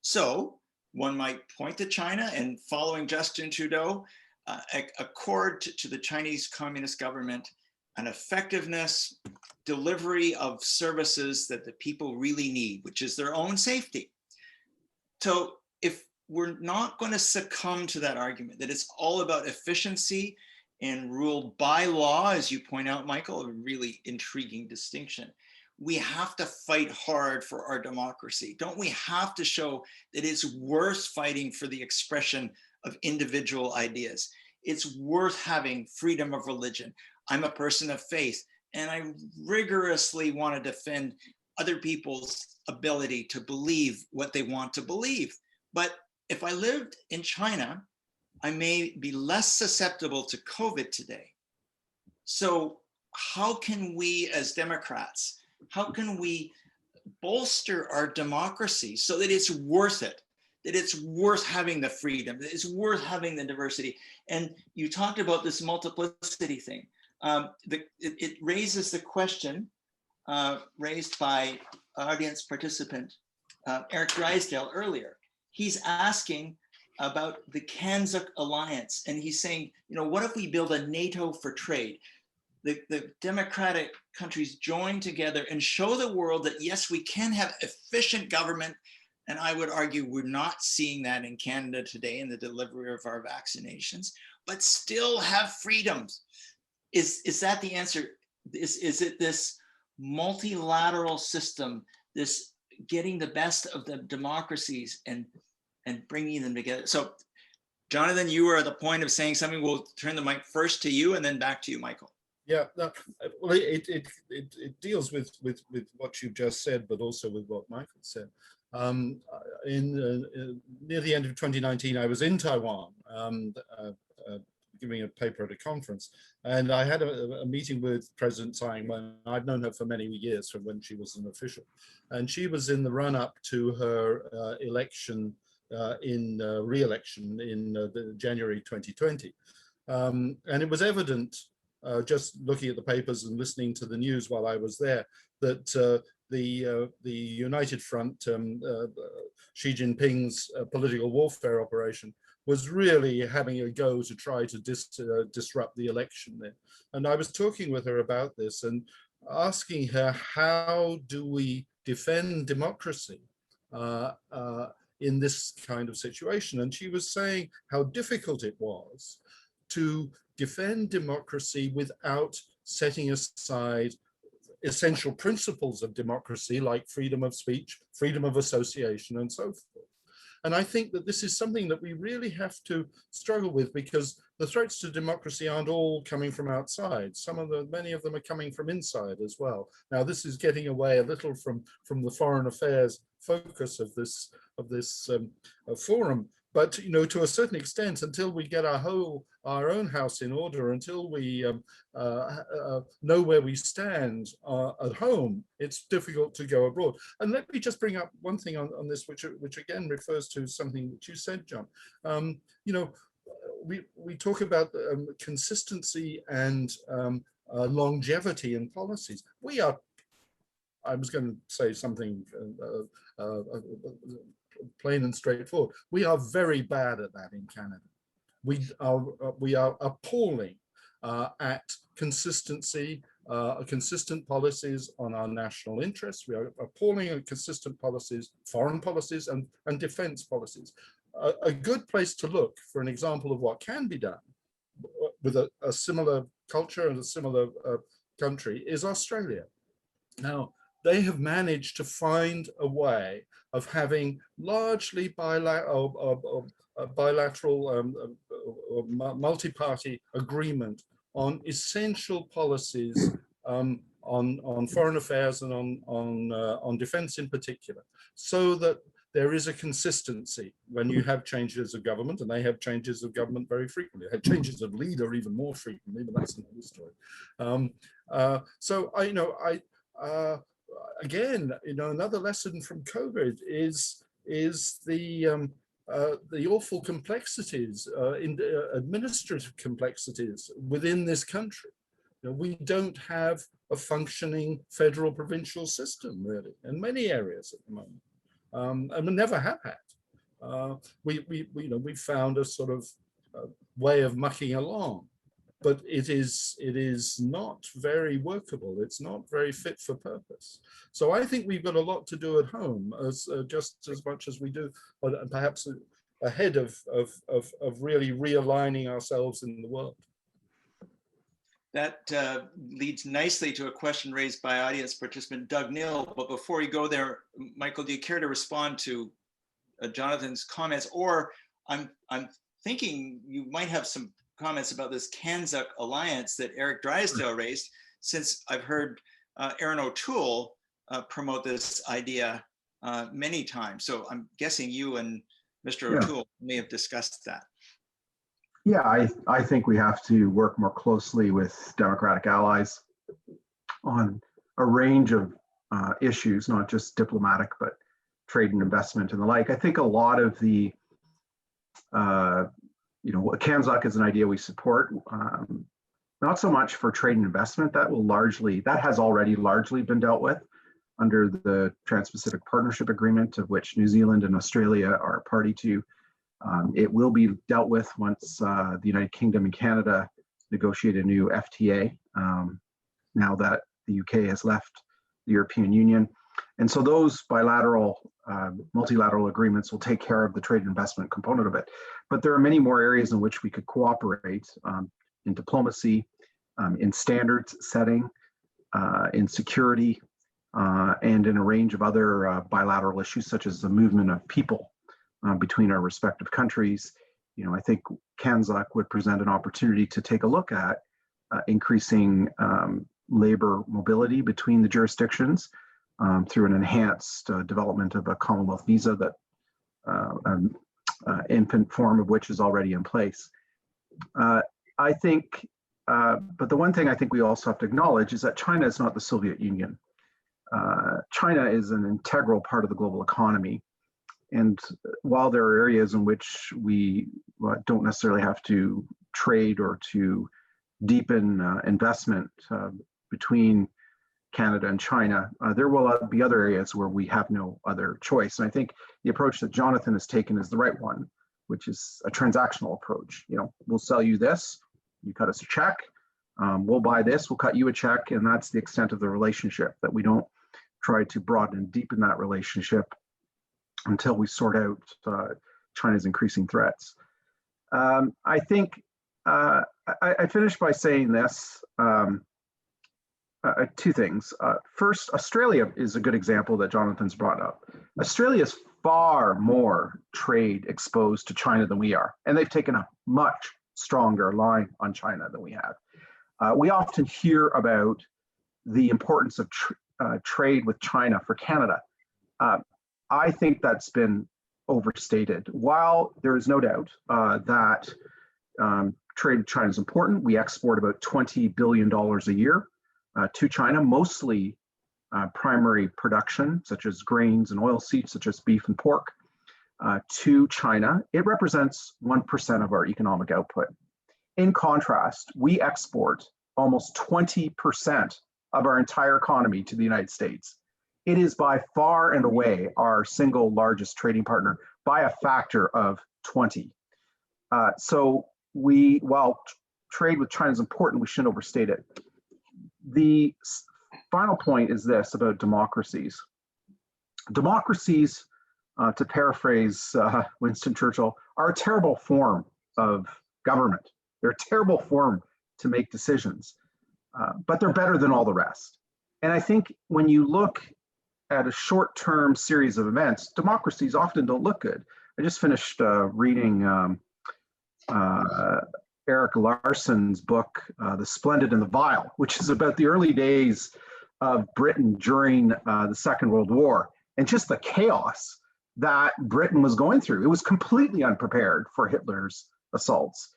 So one might point to China, and following Justin Trudeau, accord to the Chinese Communist government an effectiveness, delivery of services that the people really need, which is their own safety. So if we're not going to succumb to that argument, that it's all about efficiency and ruled by law, as you point out, Michael, a really intriguing distinction, we have to fight hard for our democracy. Don't we have to show that it's worth fighting for the expression of individual ideas? It's worth having freedom of religion. I'm a person of faith, and I rigorously want to defend other people's ability to believe what they want to believe. But if I lived in China, I may be less susceptible to COVID today. So how can we as Democrats, how can we bolster our democracy so that it's worth it, that it's worth having the freedom, that it's worth having the diversity? And you talked about this multiplicity thing. It raises the question raised by audience participant Eric Drysdale earlier. He's asking about the Kanzuk alliance, and he's saying, you know, what if we build a NATO for trade? The democratic countries join together and show the world that yes, we can have efficient government. And I would argue we're not seeing that in Canada today in the delivery of our vaccinations, but still have freedoms. Is that the answer? Is it this multilateral system, this getting the best of the democracies and bringing them together? So Jonathan, you were at the point of saying something. We'll turn the mic first to you and then back to you, Michael. Yeah, no, well, it deals with what you just said, but also with what Michael said. Near the end of 2019, I was in Taiwan giving a paper at a conference, and I had a meeting with President Tsai Ing-wen. I'd known her for many years, from when she was an official, and she was in the run-up to her election re-election in January 2020, and it was evident, just looking at the papers and listening to the news while I was there, that the United Front, Xi Jinping's political warfare operation, was really having a go to try to disrupt the election there. And I was talking with her about this and asking her, how do we defend democracy in this kind of situation? And she was saying how difficult it was to defend democracy without setting aside essential principles of democracy, like freedom of speech, freedom of association, and so forth. And I think that this is something that we really have to struggle with, because the threats to democracy aren't all coming from outside. Many of them are coming from inside as well. Now, this is getting away a little from the foreign affairs focus of this forum. But, you know, to a certain extent, until we get our own house in order, until we know where we stand at home, it's difficult to go abroad. And let me just bring up one thing on this, which again refers to something that you said, John. You know, we talk about consistency and longevity in policies. I was going to say something plain and straightforward. We are very bad at that in Canada. We are appalling at consistency, consistent policies on our national interests. We are appalling at consistent policies, foreign policies, and defense policies. A good place to look for an example of what can be done with a similar culture and a similar country is Australia. Now, they have managed to find a way of having largely bilateral multi-party agreement on essential policies on foreign affairs and on defense in particular, so that there is a consistency when you have changes of government, and they have changes of government very frequently. They have changes of leader even more frequently, but that's another story. So again, you know, another lesson from COVID is the awful complexities, administrative complexities within this country. You know, we don't have a functioning federal provincial system, really, in many areas at the moment, and we never have had. We found a sort of way of mucking along, but it is not very workable. It's not very fit for purpose. So I think we've got a lot to do at home, as just as much as we do, or perhaps ahead of really realigning ourselves in the world. That leads nicely to a question raised by audience participant Doug Neal. But before you go there, Michael, do you care to respond to Jonathan's comments? Or I'm thinking you might have some comments about this Kanzuk alliance that Eric Drysdale raised, since I've heard Aaron O'Toole promote this idea many times. So I'm guessing you and Mr. O'Toole may have discussed that. Yeah, I think we have to work more closely with democratic allies on a range of issues, not just diplomatic, but trade and investment and the like. I think a lot of the, Kanzuk is an idea we support, not so much for trade and investment. That has already largely been dealt with under the Trans-Pacific Partnership Agreement, of which New Zealand and Australia are party to. It will be dealt with once the United Kingdom and Canada negotiate a new FTA, now that the UK has left the European Union. And so those bilateral, multilateral agreements will take care of the trade and investment component of it. But there are many more areas in which we could cooperate, in diplomacy, in standards setting, in security, and in a range of other bilateral issues, such as the movement of people between our respective countries. I think Kanzuk would present an opportunity to take a look at increasing labor mobility between the jurisdictions through an enhanced development of a Commonwealth visa that infant form of which is already in place. I think, but the one thing I think we also have to acknowledge is that China is not the Soviet Union. China is an integral part of the global economy. And while there are areas in which we don't necessarily have to trade or to deepen investment between Canada and China, there will be other areas where we have no other choice. And I think the approach that Jonathan has taken is the right one, which is a transactional approach. We'll sell you this, you cut us a check, we'll buy this, we'll cut you a check, and that's the extent of the relationship, that we don't try to broaden and deepen that relationship until we sort out China's increasing threats. I think I finished by saying this, two things. First, Australia is a good example that Jonathan's brought up. Australia is far more trade exposed to China than we are, and they've taken a much stronger line on China than we have. We often hear about the importance of trade with China for Canada. I think that's been overstated. While there is no doubt that trade with China is important, we export about $20 billion a year to China, mostly primary production, such as grains and oilseeds, such as beef and pork, to China. It represents 1% of our economic output. In contrast, we export almost 20% of our entire economy to the United States. It is by far and away our single largest trading partner by a factor of 20. So while trade with China is important, we shouldn't overstate it. The final point is this about democracies. Democracies, to paraphrase Winston Churchill, are a terrible form of government. They're a terrible form to make decisions, but they're better than all the rest. And I think when you look at a short-term series of events, democracies often don't look good. I just finished reading Eric Larson's book, The Splendid and the Vile, which is about the early days of Britain during the Second World War, and just the chaos that Britain was going through. It was completely unprepared for Hitler's assaults.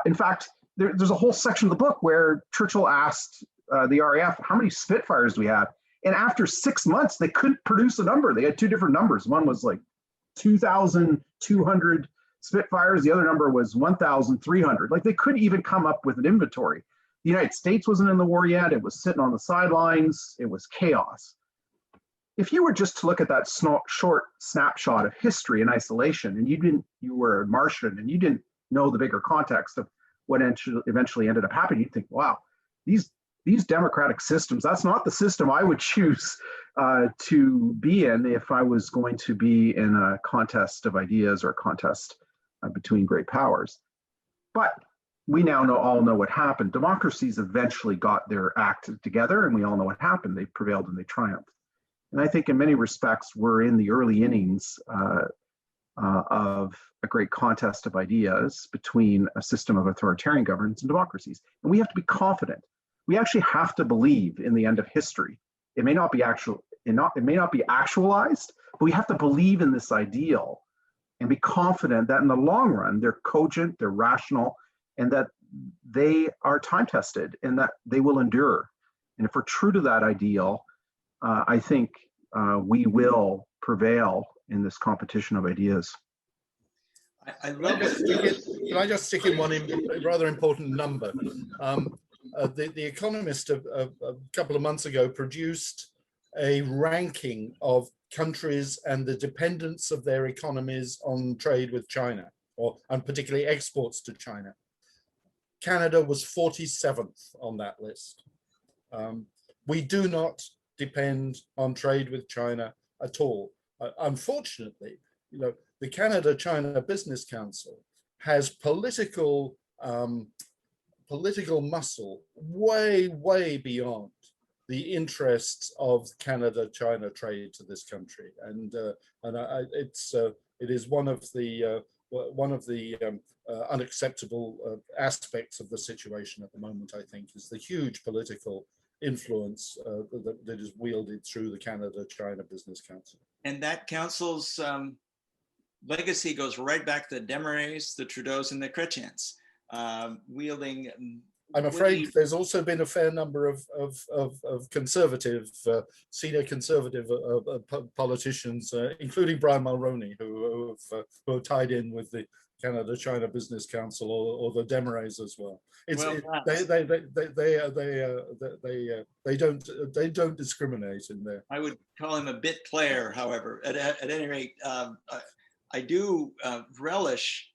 In fact, there's a whole section of the book where Churchill asked the RAF, how many Spitfires do we have? And after 6 months, they couldn't produce a number. They had two different numbers. One was like 2,200 Spitfires. The other number was 1,300. Like, they couldn't even come up with an inventory. The United States wasn't in the war yet. It was sitting on the sidelines. It was chaos. If you were just to look at that short snapshot of history in isolation, and you were a Martian and you didn't know the bigger context of what eventually ended up happening, you'd think, wow, these democratic systems, that's not the system I would choose to be in if I was going to be in a contest of ideas or a contest between great powers. But we now all know what happened. Democracies eventually got their act together, and we all know what happened. They prevailed and they triumphed. And I think in many respects, we're in the early innings of a great contest of ideas between a system of authoritarian governance and democracies. And we have to be confident. We actually have to believe in the end of history. It may not be actualized, but we have to believe in this ideal and be confident that in the long run, they're cogent, they're rational, and that they are time-tested and that they will endure. And if we're true to that ideal, I think we will prevail in this competition of ideas. I love it. Can I just stick in one rather important number? The Economist a couple of months ago produced a ranking of countries and the dependence of their economies on trade with China, and particularly exports to China. Canada was 47th on that list. We do not depend on trade with China at all. Unfortunately, the Canada-China Business Council has political muscle way beyond the interests of Canada-China trade to this country, and it is one of the unacceptable aspects of the situation at the moment. I think is the huge political influence that is wielded through the Canada-China Business Council. And that council's legacy goes right back to the Desmarais, the Trudeaus, and the Chrétiens, wielding. I'm afraid there's also been a fair number of conservative, senior conservative politicians, including Brian Mulroney, who are tied in with the Canada-China Business Council or the Desmarais as well. They don't discriminate in there. I would call him a bit player, however. At any rate, I do relish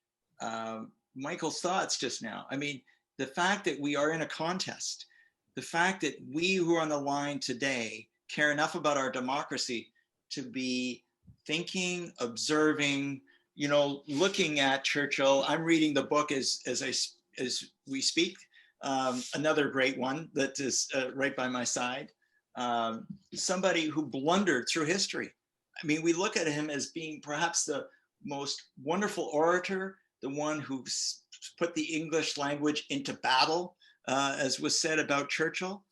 Michael's thoughts just now. I mean, the fact that we are in a contest, the fact that we who are on the line today care enough about our democracy to be thinking, observing, looking at Churchill. I'm reading the book as we speak. Another great one that is right by my side. Somebody who blundered through history. I mean, we look at him as being perhaps the most wonderful orator, the one who put the English language into battle, as was said about Churchill,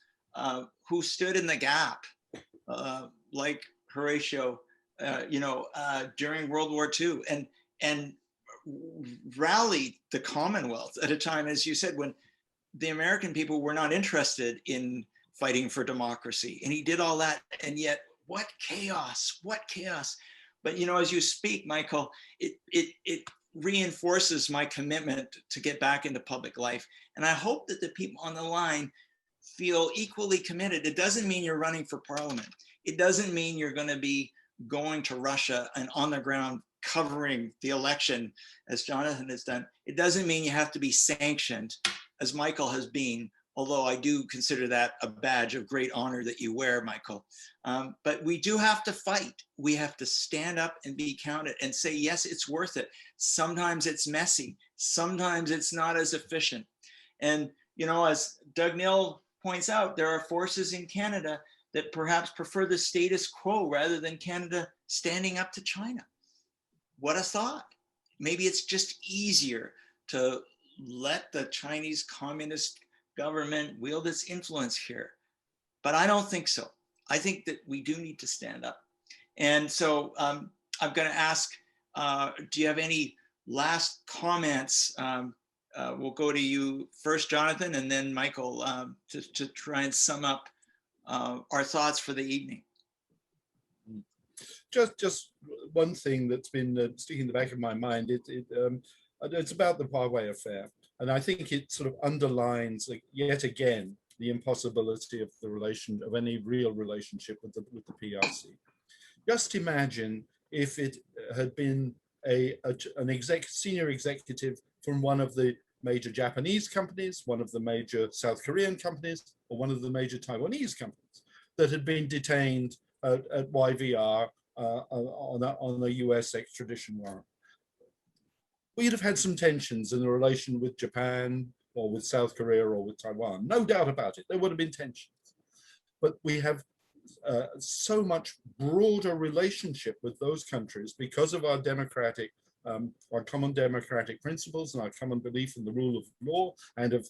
who stood in the gap, like Horatio, during World War II, and rallied the Commonwealth at a time, as you said, when the American people were not interested in fighting for democracy. And he did all that, and yet what chaos, what chaos. But as you speak, Michael, it reinforces my commitment to get back into public life. And I hope that the people on the line feel equally committed. It doesn't mean you're running for parliament. It doesn't mean you're going to be going to Russia and on the ground covering the election as Jonathan has done. It doesn't mean you have to be sanctioned as Michael has been, although I do consider that a badge of great honor that you wear, Michael. But we do have to fight. We have to stand up and be counted and say, yes, it's worth it. Sometimes it's messy. Sometimes it's not as efficient. And, as Doug Nill points out, there are forces in Canada that perhaps prefer the status quo rather than Canada standing up to China. What a thought. Maybe it's just easier to let the Chinese Communist government wield its influence here. But I don't think so. I think that we do need to stand up. And so I'm going to ask, do you have any last comments? We'll go to you first, Jonathan, and then Michael, to try and sum up our thoughts for the evening. Just one thing that's been sticking in the back of my mind. It's about the Huawei affair. And I think it sort of underlines, like, yet again, the impossibility of any real relationship with the PRC. Just imagine if it had been an senior executive from one of the major Japanese companies, one of the major South Korean companies, or one of the major Taiwanese companies that had been detained at YVR on a US extradition warrant. We'd have had some tensions in the relation with Japan or with South Korea or with Taiwan. No doubt about it, there would have been tensions. But we have so much broader relationship with those countries because of our common democratic principles and our common belief in the rule of law and of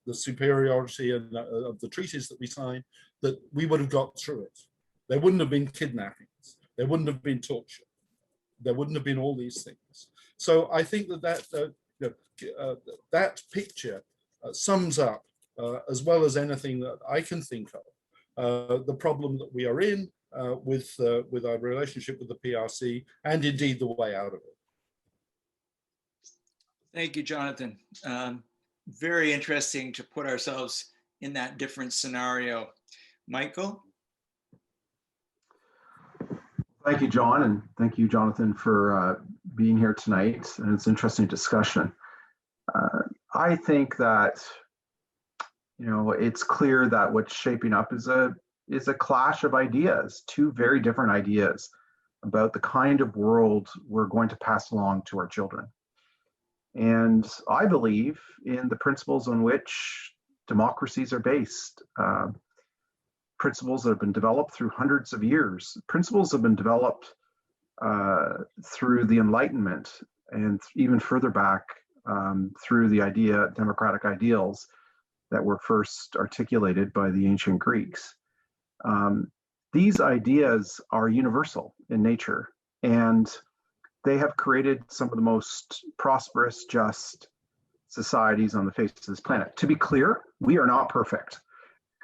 the superiority and of the treaties that we sign, that we would have got through it. There wouldn't have been kidnappings. There wouldn't have been torture. There wouldn't have been all these things. So I think that picture sums up, as well as anything that I can think of, the problem that we are in with our relationship with the PRC, and indeed the way out of it. Thank you, Jonathan. Very interesting to put ourselves in that different scenario. Michael? Thank you, John, and thank you, Jonathan, for being here tonight. And it's an interesting discussion. I think that, it's clear that what's shaping up is a clash of ideas, two very different ideas about the kind of world we're going to pass along to our children. And I believe in the principles on which democracies are based. Principles that have been developed through hundreds of years. Principles have been developed through the Enlightenment and even further back through the democratic ideals that were first articulated by the ancient Greeks. These ideas are universal in nature, and they have created some of the most prosperous, just societies on the face of this planet. To be clear, we are not perfect.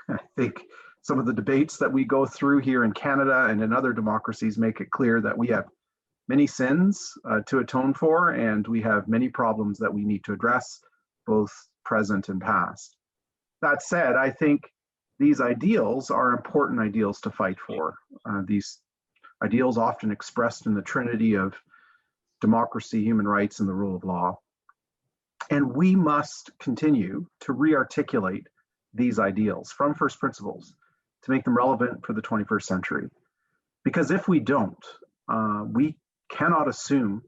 I think some of the debates that we go through here in Canada and in other democracies make it clear that we have many sins to atone for, and we have many problems that we need to address, both present and past. That said, I think these ideals are important ideals to fight for. These ideals often expressed in the trinity of democracy, human rights, and the rule of law. And we must continue to re-articulate these ideals from first principles to make them relevant for the 21st century. Because if we don't, we cannot assume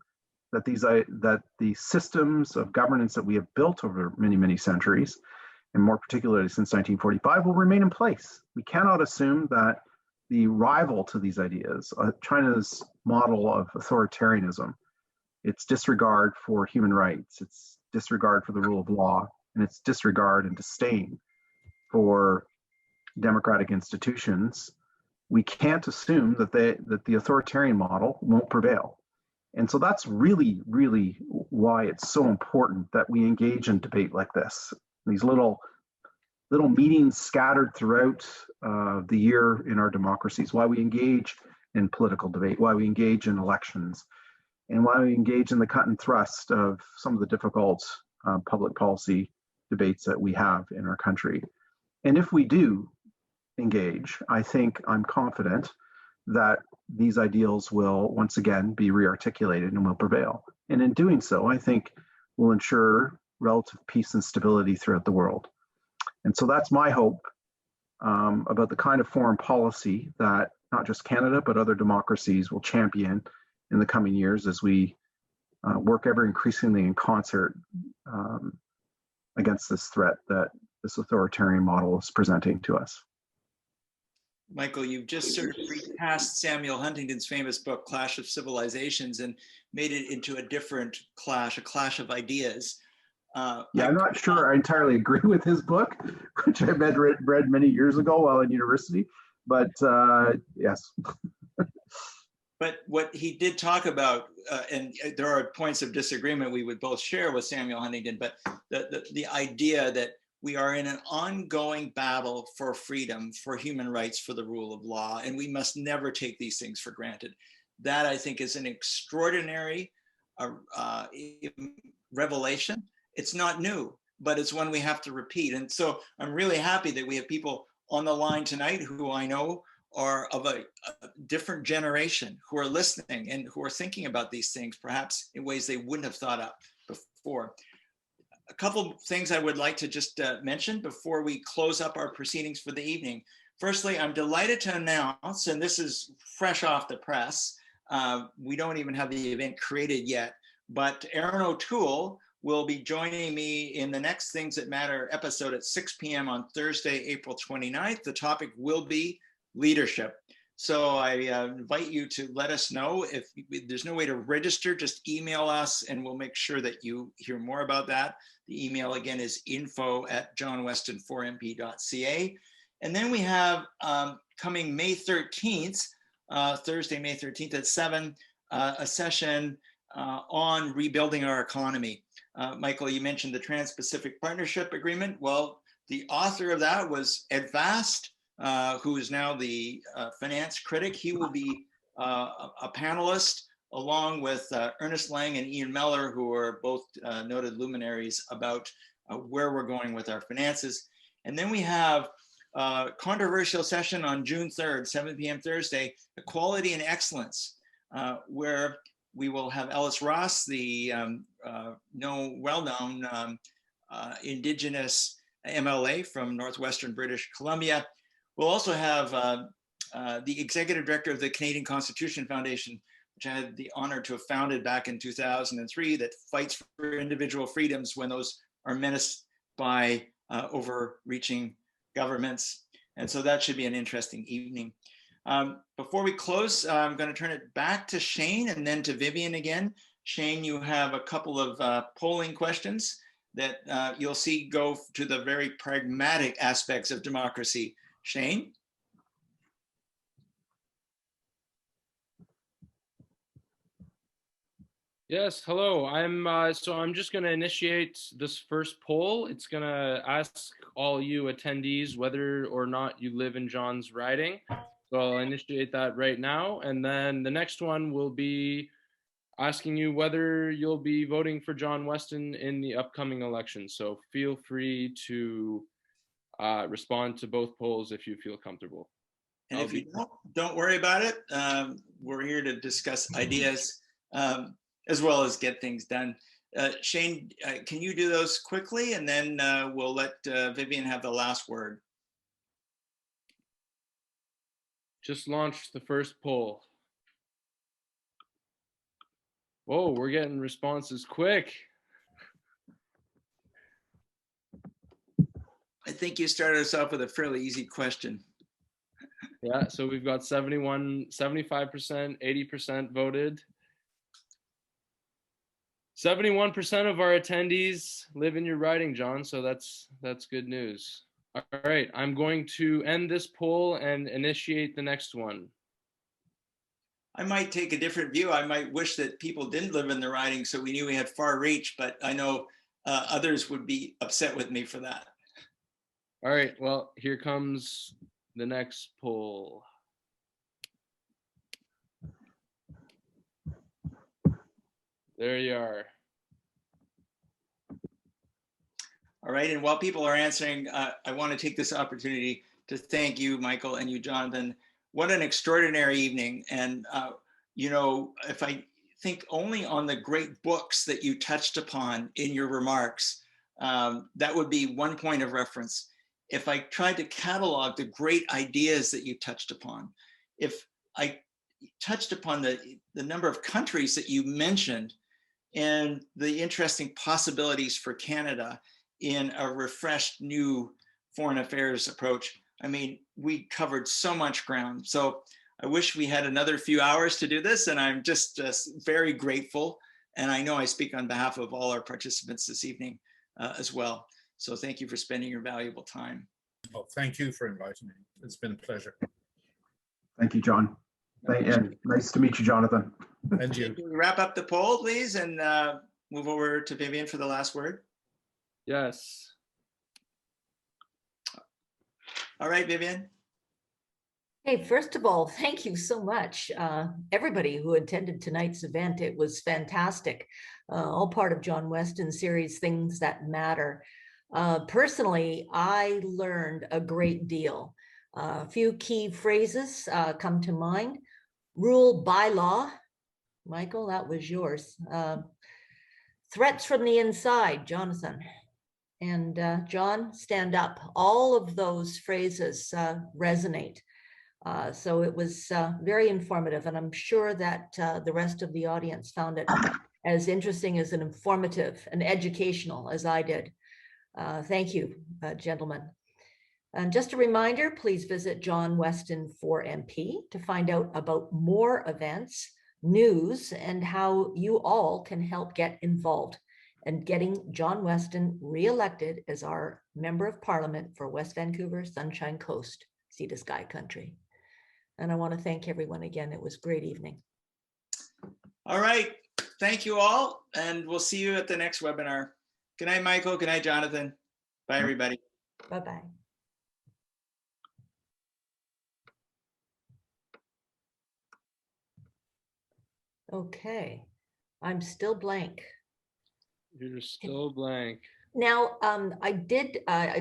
that the systems of governance that we have built over many, many centuries, and more particularly since 1945, will remain in place. We cannot assume that the rival to these ideas, China's model of authoritarianism, its disregard for human rights, its disregard for the rule of law, and its disregard and disdain for democratic institutions, we can't assume that the authoritarian model won't prevail. And so that's really, really why it's so important that we engage in debate like this. These little meetings scattered throughout the year in our democracies, why we engage in political debate, why we engage in elections, and why we engage in the cut and thrust of some of the difficult public policy debates that we have in our country. And if we do engage, I'm confident that these ideals will once again be re-articulated and will prevail. And in doing so, I think will ensure relative peace and stability throughout the world. And so that's my hope about the kind of foreign policy that not just Canada, but other democracies will champion in the coming years as we work ever increasingly in concert against this threat that this authoritarian model is presenting to us. Michael, you've just sort of recast Samuel Huntington's famous book, Clash of Civilizations, and made it into a different clash, a clash of ideas. I'm not sure I entirely agree with his book, which I read many years ago while in university, but yes. But what he did talk about, and there are points of disagreement we would both share with Samuel Huntington, but the idea that we are in an ongoing battle for freedom, for human rights, for the rule of law, and we must never take these things for granted. That, I think, is an extraordinary revelation. It's not new, but it's one we have to repeat. And so I'm really happy that we have people on the line tonight who I know are of a different generation, who are listening and who are thinking about these things, perhaps in ways they wouldn't have thought of before. A couple things I would like to just mention before we close up our proceedings for the evening. Firstly, I'm delighted to announce, and this is fresh off the press, we don't even have the event created yet, but Aaron O'Toole will be joining me in the Next Things That Matter episode at 6 p.m. on Thursday, April 29th. The topic will be leadership. So I invite you to let us know. If there's no way to register, just email us and we'll make sure that you hear more about that. The email again is info@johnweston4mp.ca. And then we have coming May 13th, Thursday, May 13th at 7, a session on rebuilding our economy. Michael, you mentioned the Trans-Pacific Partnership Agreement. Well, the author of that was Ed Vast, who is now the finance critic. He will be a panelist along with Ernest Lang and Ian Mellor, who are both noted luminaries about where we're going with our finances. And then we have a controversial session on June 3rd, 7 p.m. Thursday, Equality and Excellence, where we will have Ellis Ross, the well-known Indigenous MLA from Northwestern British Columbia. We'll also have the Executive Director of the Canadian Constitution Foundation, which I had the honor to have founded back in 2003, that fights for individual freedoms when those are menaced by overreaching governments. And so that should be an interesting evening. Before we close, I'm going to turn it back to Shane and then to Vivian again. Shane, you have a couple of polling questions that you'll see go to the very pragmatic aspects of democracy. Shane? Yes, hello. I'm just going to initiate this first poll. It's going to ask all you attendees whether or not you live in John's riding. So I'll initiate that right now. And then the next one will be asking you whether you'll be voting for John Weston in the upcoming election. So feel free to respond to both polls if you feel comfortable. And if you don't worry about it. We're here to discuss ideas as well as get things done. Shane, can you do those quickly? And then we'll let Vivian have the last word. Just launched the first poll. Whoa, we're getting responses quick. I think you started us off with a fairly easy question. Yeah, so we've got 75%, 80% voted. 71% of our attendees live in your riding, John, so that's good news. All right, I'm going to end this poll and initiate the next one. I might take a different view. I might wish that people didn't live in the riding so we knew we had far reach, but I know others would be upset with me for that. All right, well, here comes the next poll. There you are. All right, and while people are answering, I want to take this opportunity to thank you, Michael, and you, Jonathan. What an extraordinary evening. And, you know, if I think only on the great books that you touched upon in your remarks, that would be one point of reference. If I tried to catalog the great ideas that you touched upon, if I touched upon the number of countries that you mentioned and the interesting possibilities for Canada in a refreshed new foreign affairs approach, I mean, we covered so much ground. So I wish we had another few hours to do this, and I'm just very grateful. And I know I speak on behalf of all our participants this evening as well. So thank you for spending your valuable time. Well, thank you for inviting me. It's been a pleasure. Thank you, John. And nice to meet you, Jonathan. And you. Can we wrap up the poll, please, and move over to Vivian for the last word? Yes. All right, Vivian. Hey, first of all, thank you so much, everybody who attended tonight's event. It was fantastic. All part of John Weston's series, Things That Matter. Personally, I learned a great deal. A few key phrases come to mind. Rule by law. Michael, that was yours. Threats from the inside, Jonathan. And John, stand up. All of those phrases resonate. So it was very informative, and I'm sure that the rest of the audience found it as interesting as informative and educational as I did. Thank you, gentlemen. And just a reminder, please visit John Weston 4MP to find out about more events, news, and how you all can help get involved in getting John Weston re-elected as our Member of Parliament for West Vancouver, Sunshine Coast, Sea to Sky Country. And I want to thank everyone again. It was a great evening. All right. Thank you all. And we'll see you at the next webinar. Good night, Michael. Good night, Jonathan. Bye, everybody. Bye-bye. Okay. I'm still blank. You're still blank. Now, I did,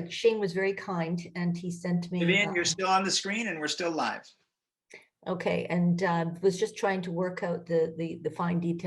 Shane was very kind and he sent me. Vivian, you're still on the screen and we're still live. Okay, and was just trying to work out the fine details.